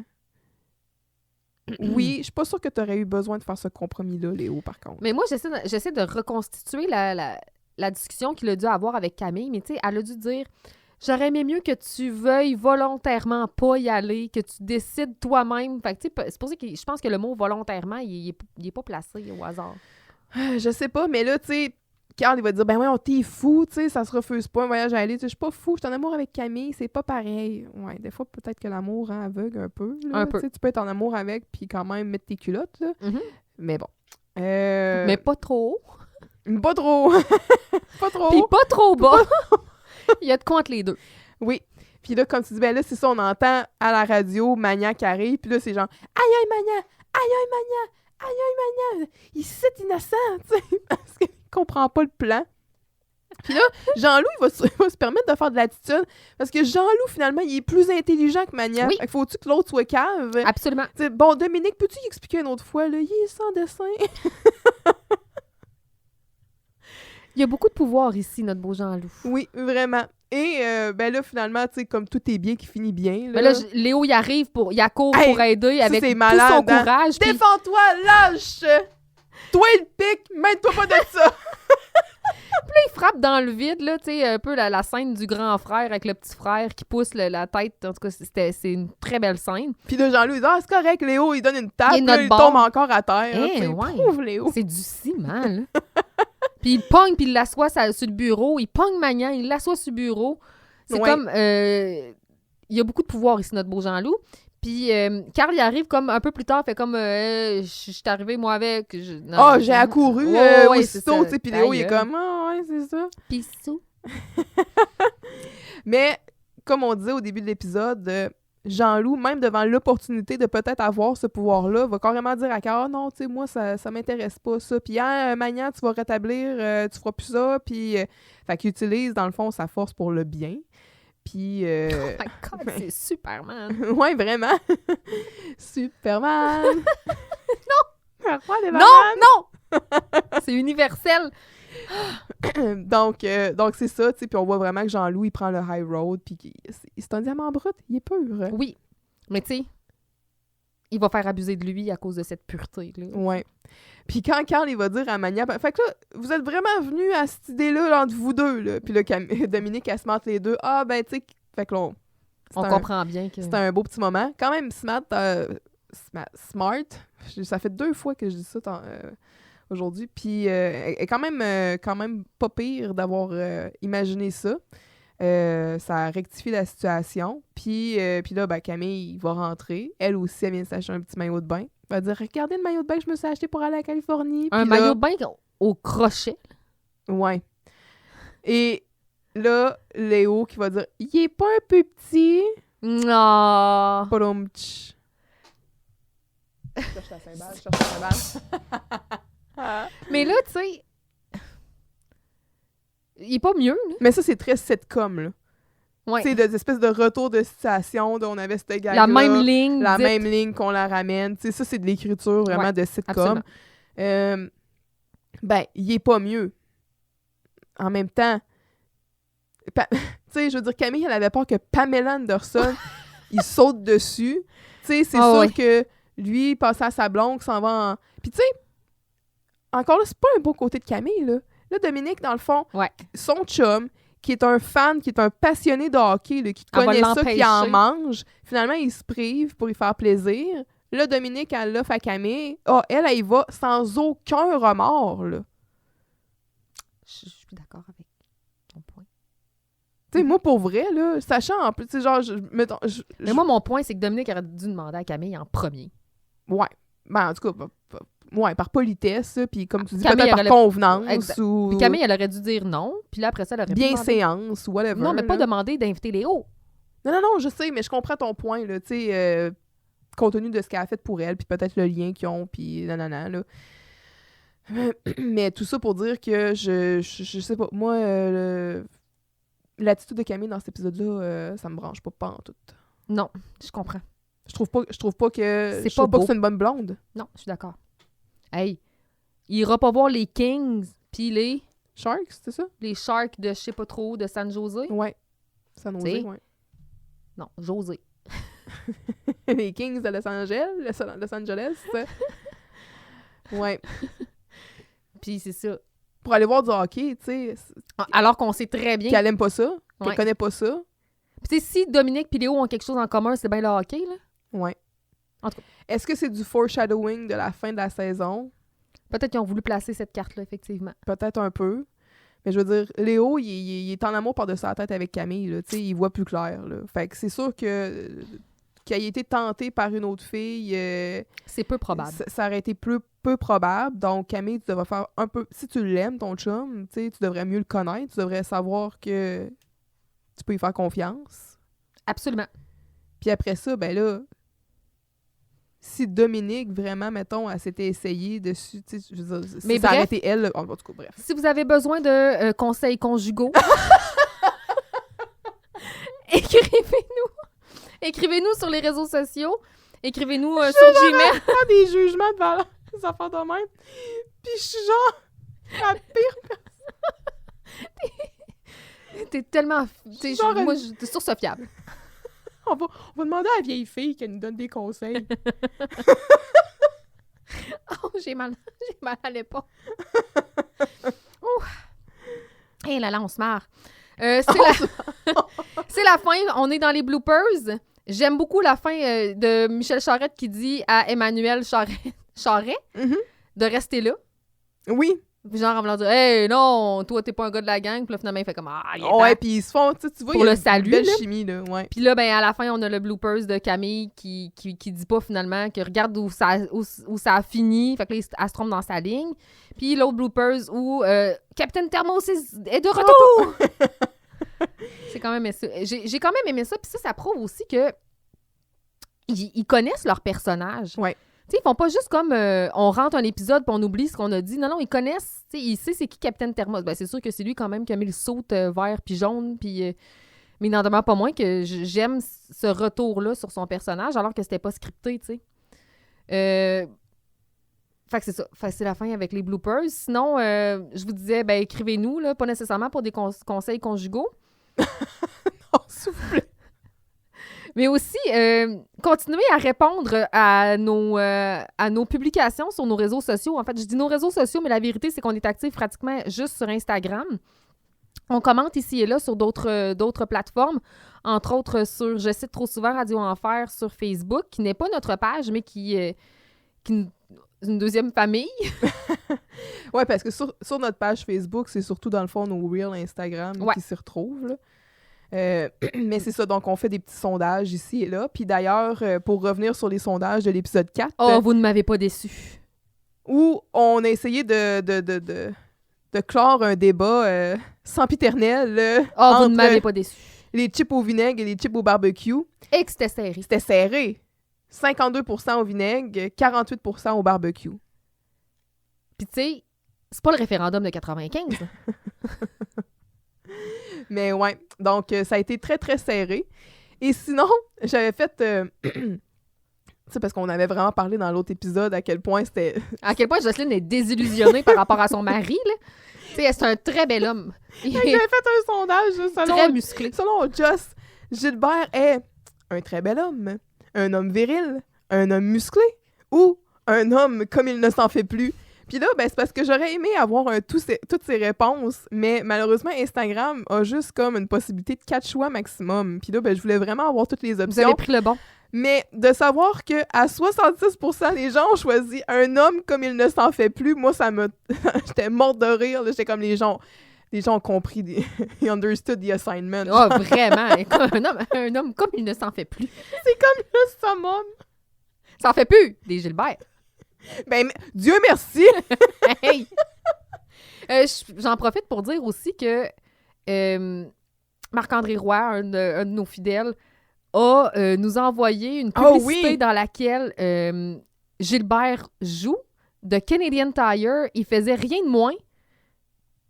Oui, je suis pas sûre que tu aurais eu besoin de faire ce compromis-là, Léo, par contre. Mais moi, j'essaie de reconstituer la discussion qu'il a dû avoir avec Camille, mais tu sais, elle a dû dire... J'aurais aimé mieux que tu veuilles volontairement pas y aller, que tu décides toi-même. Fait que, tu sais, c'est pour ça que je pense que le mot volontairement, il est pas placé au hasard. Je sais pas, mais là, tu sais, Carl, il va dire, ben ouais, t'es fou, tu sais, ça se refuse pas un voyage à aller. Je suis pas fou, je suis en amour avec Camille, c'est pas pareil. Ouais, des fois, peut-être que l'amour rend aveugle un peu. Là, un peu. Tu peux être en amour avec, puis quand même mettre tes culottes, là. Mm-hmm. Mais bon. Mais pas trop. Pas trop. Pas trop. Puis pas trop bas. Il y a de quoi entre les deux. Oui. Puis là, comme tu dis, ben là, c'est ça, on entend à la radio Magna qui arrive, puis là, c'est genre « Aïe, aïe, Magna! Aïe, aïe, Magna! Aïe, aïe, Magna! Il est innocent! » tu sais, parce qu'il comprend pas le plan. Puis là, Jean-Loup, il va se permettre de faire de l'attitude, parce que Jean-Loup, finalement, il est plus intelligent que Magna. Oui. Fait que faut-tu que l'autre soit cave? Absolument. T'sais, bon, Dominique, peux-tu y expliquer une autre fois, là? Il est sans dessin. Il y a beaucoup de pouvoir ici, notre beau Jean-Loup. Oui, vraiment. Et ben là, finalement, tu sais, comme tout est bien qui finit bien. Là, mais là Léo, il arrive il accourt pour aider avec tout malade, son courage. Hein? Défends-toi, lâche! Toi, le pic, mène-toi pas de ça! Puis là, il frappe dans le vide, là, tu sais, un peu la scène du grand frère avec le petit frère qui pousse la tête. En tout cas, c'est une très belle scène. Puis là, Jean-Louis dit « Ah, c'est correct, Léo, il donne une tape, il tombe encore à terre. Pauvre Léo. C'est du ciment, là. Puis il pogne, puis il l'assoit sur le bureau. Il pogne Magnan, il l'assoit sur le bureau. C'est comme... il y a beaucoup de pouvoir ici, notre beau Jean-Loup. Puis Carl, il arrive comme un peu plus tard, fait comme... je suis arrivé, moi, avec... j'ai accouru aussitôt, tu sais. Puis Léo, il est comme... Ah, ouais, c'est ça. Pissou. Mais, comme on disait au début de l'épisode... Jean-Loup, même devant l'opportunité de peut-être avoir ce pouvoir-là, va carrément dire à Carl, non, tu sais, moi, ça m'intéresse pas, ça. Puis, Magnan, tu vas rétablir, tu feras plus ça. Puis, fait qu'il utilise, dans le fond, sa force pour le bien. Puis... Oh my God, c'est Superman! Ouais, vraiment! Superman! Non! Non! C'est universel! donc c'est ça, tu sais, puis on voit vraiment que Jean-Loup, il prend le high road, puis c'est un diamant brut, il est pur. Oui, mais tu sais, il va faire abuser de lui à cause de cette pureté-là. Ouais. Puis quand Carl, il va dire à Magna, fait que là, vous êtes vraiment venus à cette idée-là là, entre vous deux, là. Puis là, Dominique, elle se mate les deux. Ah, ben, tu sais, fait que là, on comprend bien que... C'était un beau petit moment. Quand même, smart. Ça fait 2 fois que je dis ça aujourd'hui. Puis elle est quand même pas pire d'avoir imaginé ça. Ça rectifie la situation. Puis là, ben, Camille va rentrer. Elle aussi, elle vient de s'acheter un petit maillot de bain. Elle va dire « Regardez le maillot de bain que je me suis acheté pour aller à la Californie. » Un maillot de bain au crochet. Ouais. Et là, Léo qui va dire « Il est pas un peu petit. » Non. Padum-tch. Cherche la cymbale. Mais là, tu sais, il est pas mieux, là. Mais ça, c'est très sitcom, là. Ouais. Tu sais, des espèces de retour de situation dont on avait cette gag-là. La même ligne. La même ligne qu'on la ramène. Tu sais, ça, c'est de l'écriture vraiment de sitcom. Ben, il est pas mieux. En même temps, tu sais, je veux dire, Camille, elle avait peur que Pamela Anderson, il saute dessus. Tu sais, c'est sûr que lui, il passe à sa blonde, s'en va en... Puis tu sais, encore là, c'est pas un beau côté de Camille, là. Là, Dominique, dans le fond, son chum, qui est un fan, qui est un passionné de hockey, là, qui Elle va connaît ça, qui en l'empêcher. mange, finalement, il se prive pour y faire plaisir. Là, Dominique, elle l'offre à Camille. Elle y va sans aucun remords, là. Je suis d'accord avec ton point. Tu sais, moi, pour vrai, là, sachant en plus, tu sais, genre, mettons... Mais moi, mon point, c'est que Dominique aurait dû demander à Camille en premier. Ouais. Ben, en tout cas, ouais, par politesse, puis comme tu dis, Camille, peut-être elle par aurait- convenance, Exact. ou Puis Camille, elle aurait dû dire non. Puis là, après ça, elle aurait pu demander- bienséance, ou whatever. Non, mais pas là. demander d'inviter Léo. Non, je sais, mais je comprends ton point, là, tu sais, compte tenu de ce qu'elle a fait pour elle, puis peut-être le lien qu'ils ont, puis nanana, là. Mais tout ça pour dire que je sais pas, moi, l'attitude de Camille dans cet épisode-là, ça me branche pas en tout. Non, je comprends. Je trouve pas que C'est je pas trouve pas beau. que c'est une bonne blonde. Non, je suis d'accord. Hey, il ira pas voir les Kings puis Sharks, c'est ça? les Sharks de je sais pas trop, de San Jose. Ouais. San Jose, T'sais. ouais. Non, José. Les Kings de Los Angeles, Los Angeles. Ouais. Puis c'est ça. Pour aller voir du hockey, tu sais, Alors qu'on sait très bien. qu'elle aime pas ça, qu'elle Ouais. connaît pas ça. Puis tu sais, si Dominique et Léo ont quelque chose en commun, c'est bien le hockey, là. Ouais. En tout cas. Est-ce que c'est du foreshadowing de la fin de la saison? Peut-être qu'ils ont voulu placer cette carte-là, effectivement. Peut-être un peu. Mais je veux dire, Léo, il est en amour par-dessus la tête avec Camille, là. Tu sais, il voit plus clair, là. Fait que c'est sûr que qu'il ait été tenté par une autre fille, C'est peu probable. ça aurait été peu probable. Donc, Camille, tu devrais faire un peu... Si tu l'aimes, ton chum, tu sais, tu devrais mieux le connaître. Tu devrais savoir que tu peux y faire confiance. Absolument. Puis après ça, ben là, si Dominique, vraiment, mettons, elle s'était essayée dessus, tu sais, je veux dire, si Mais ça bref. aurait été elle, en tout cas, bref. Si vous avez besoin de conseils conjugaux, écrivez-nous. Écrivez-nous sur les réseaux sociaux. Écrivez-nous sur Gmail. Pas des jugements de valeur, des affaires de même. Puis je suis genre la pire. T'es tellement... T'es, Genre moi, t'es source-fiable. On va demander à la vieille fille qu'elle nous donne des conseils. Oh, j'ai mal à l'épaule. Oh. Hé là là, on se marre. C'est la fin. On est dans les bloopers. J'aime beaucoup la fin de Michel Charette qui dit à Emmanuel Charret Mhm. de rester là. Oui. Puis genre en voulant dire « Hey, non, toi, t'es pas un gars de la gang. » Puis là, finalement, il fait comme « Ah, il est temps. Ouais, puis ils se font, tu vois, Pour il y a le une salut, belle là. chimie, là, ouais. Puis là, ben, à la fin, on a le bloopers de Camille qui dit pas finalement, que regarde où ça a fini. Fait que là, elle se trompe dans sa ligne. Puis l'autre bloopers où Capitaine Thermos est de retour! J'ai quand même aimé ça. J'ai quand même aimé ça. Puis ça prouve aussi que ils connaissent leur personnage. Ouais. Tu sais, ils font pas juste comme on rentre un épisode puis on oublie ce qu'on a dit. Non, ils connaissent. Tu sais, ils savent c'est qui Capitaine Thermos. Ben, c'est sûr que c'est lui quand même qui a mis le saut vert puis jaune. Puis, mais il n'en demeure pas moins que j'aime ce retour-là sur son personnage alors que c'était pas scripté, tu sais. Fait que c'est ça. Fait que c'est la fin avec les bloopers. Sinon, je vous disais, ben écrivez-nous, là, pas nécessairement pour des conseils conjugaux. Oh, s'il vous plaît. Mais aussi, continuez à répondre à nos publications sur nos réseaux sociaux. En fait, je dis nos réseaux sociaux, mais la vérité, c'est qu'on est actifs pratiquement juste sur Instagram. On commente ici et là sur d'autres plateformes, entre autres sur, je cite trop souvent, Radio Enfer sur Facebook, qui n'est pas notre page, mais qui est une deuxième famille. Ouais, parce que sur notre page Facebook, c'est surtout dans le fond nos Reels Instagram Ouais. qui s'y retrouvent, là. Mais c'est ça, donc on fait des petits sondages ici et là. Puis d'ailleurs, pour revenir sur les sondages de l'épisode 4, Oh, vous ne m'avez pas déçu. où on a essayé de clore un débat sempiternel Oh, vous ne entre m'avez pas déçu. les chips au vinaigre et les chips au barbecue. Et que c'était serré. C'était serré. 52% au vinaigre, 48% au barbecue. Puis tu sais, c'est pas le référendum de 95. Mais ouais, donc ça a été très, très serré. Et sinon, j'avais fait... tu sais, parce qu'on avait vraiment parlé dans l'autre épisode à quel point c'était... À quel point Jocelyne est désillusionnée par rapport à son mari, là. Tu sais, c'est un très bel homme. Il J'avais est fait un sondage très selon, musclé. selon Joss. Gilbert est un très bel homme, un homme viril, un homme musclé ou un homme comme il ne s'en fait plus, Puis là, ben, c'est parce que j'aurais aimé avoir toutes ces réponses, mais malheureusement, Instagram a juste comme une possibilité de 4 choix maximum. Puis là, ben, je voulais vraiment avoir toutes les Vous options. avez pris le bon. Mais de savoir que à 66% les gens ont choisi un homme comme il ne s'en fait plus, moi, ça me... J'étais morte de rire. là. J'étais comme les gens ont compris. They understood the assignment. Oh, vraiment. Un homme comme il ne s'en fait plus. C'est comme le summum. Ça en fait plus, des Gilbert. Ben, Dieu merci! Hey! J'en profite pour dire aussi que Marc-André Roy, un de nos fidèles, nous a envoyé une publicité dans laquelle Gilbert joue de Canadian Tire. Il faisait rien de moins.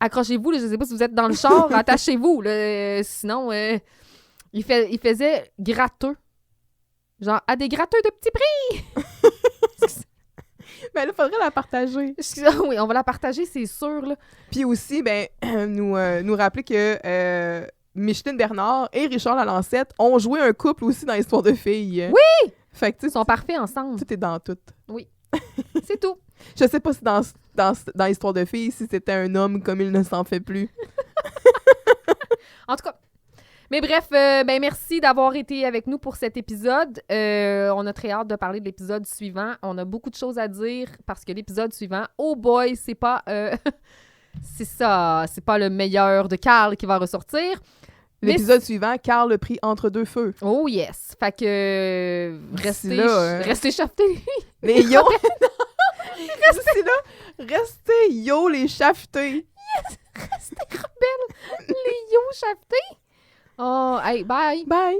Accrochez-vous, là, je ne sais pas si vous êtes dans le char, attachez-vous. Là, sinon, il faisait gratteux. Genre, à des gratteux de petit prix! Ben là, il faudrait la partager. Oui, on va la partager, c'est sûr. Là. Puis aussi, ben, nous rappeler que Micheline Bernard et Richard Lalancette ont joué un couple aussi dans l'histoire de filles. Oui! Fait que, Ils sont parfaits ensemble. Tout est dans tout. Oui. C'est tout. Je sais pas si dans l'histoire de filles, si c'était un homme comme il ne s'en fait plus. En tout cas. Mais bref, ben merci d'avoir été avec nous pour cet épisode. On a très hâte de parler de l'épisode suivant. On a beaucoup de choses à dire parce que l'épisode suivant, oh boy, c'est pas... c'est ça, c'est pas le meilleur de Carl qui va ressortir. L'épisode suivant, Carl le pris entre deux feux. Oh yes! Fait que restez chapetés. Les yo! Restez yo les chapetés. Yes! Restez rebelles. Les yo chapetés. Oh, hey, bye! Bye!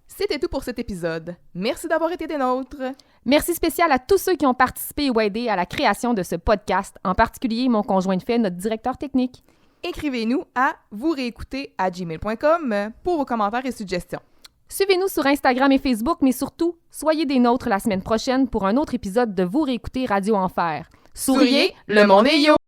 C'était tout pour cet épisode. Merci d'avoir été des nôtres. Merci spécial à tous ceux qui ont participé ou aidé à la création de ce podcast, en particulier mon conjoint de fait, notre directeur technique. Écrivez-nous à vousréécouter@gmail.com pour vos commentaires et suggestions. Suivez-nous sur Instagram et Facebook, mais surtout, soyez des nôtres la semaine prochaine pour un autre épisode de Vous réécouter Radio Enfer. Souriez, le monde est yo!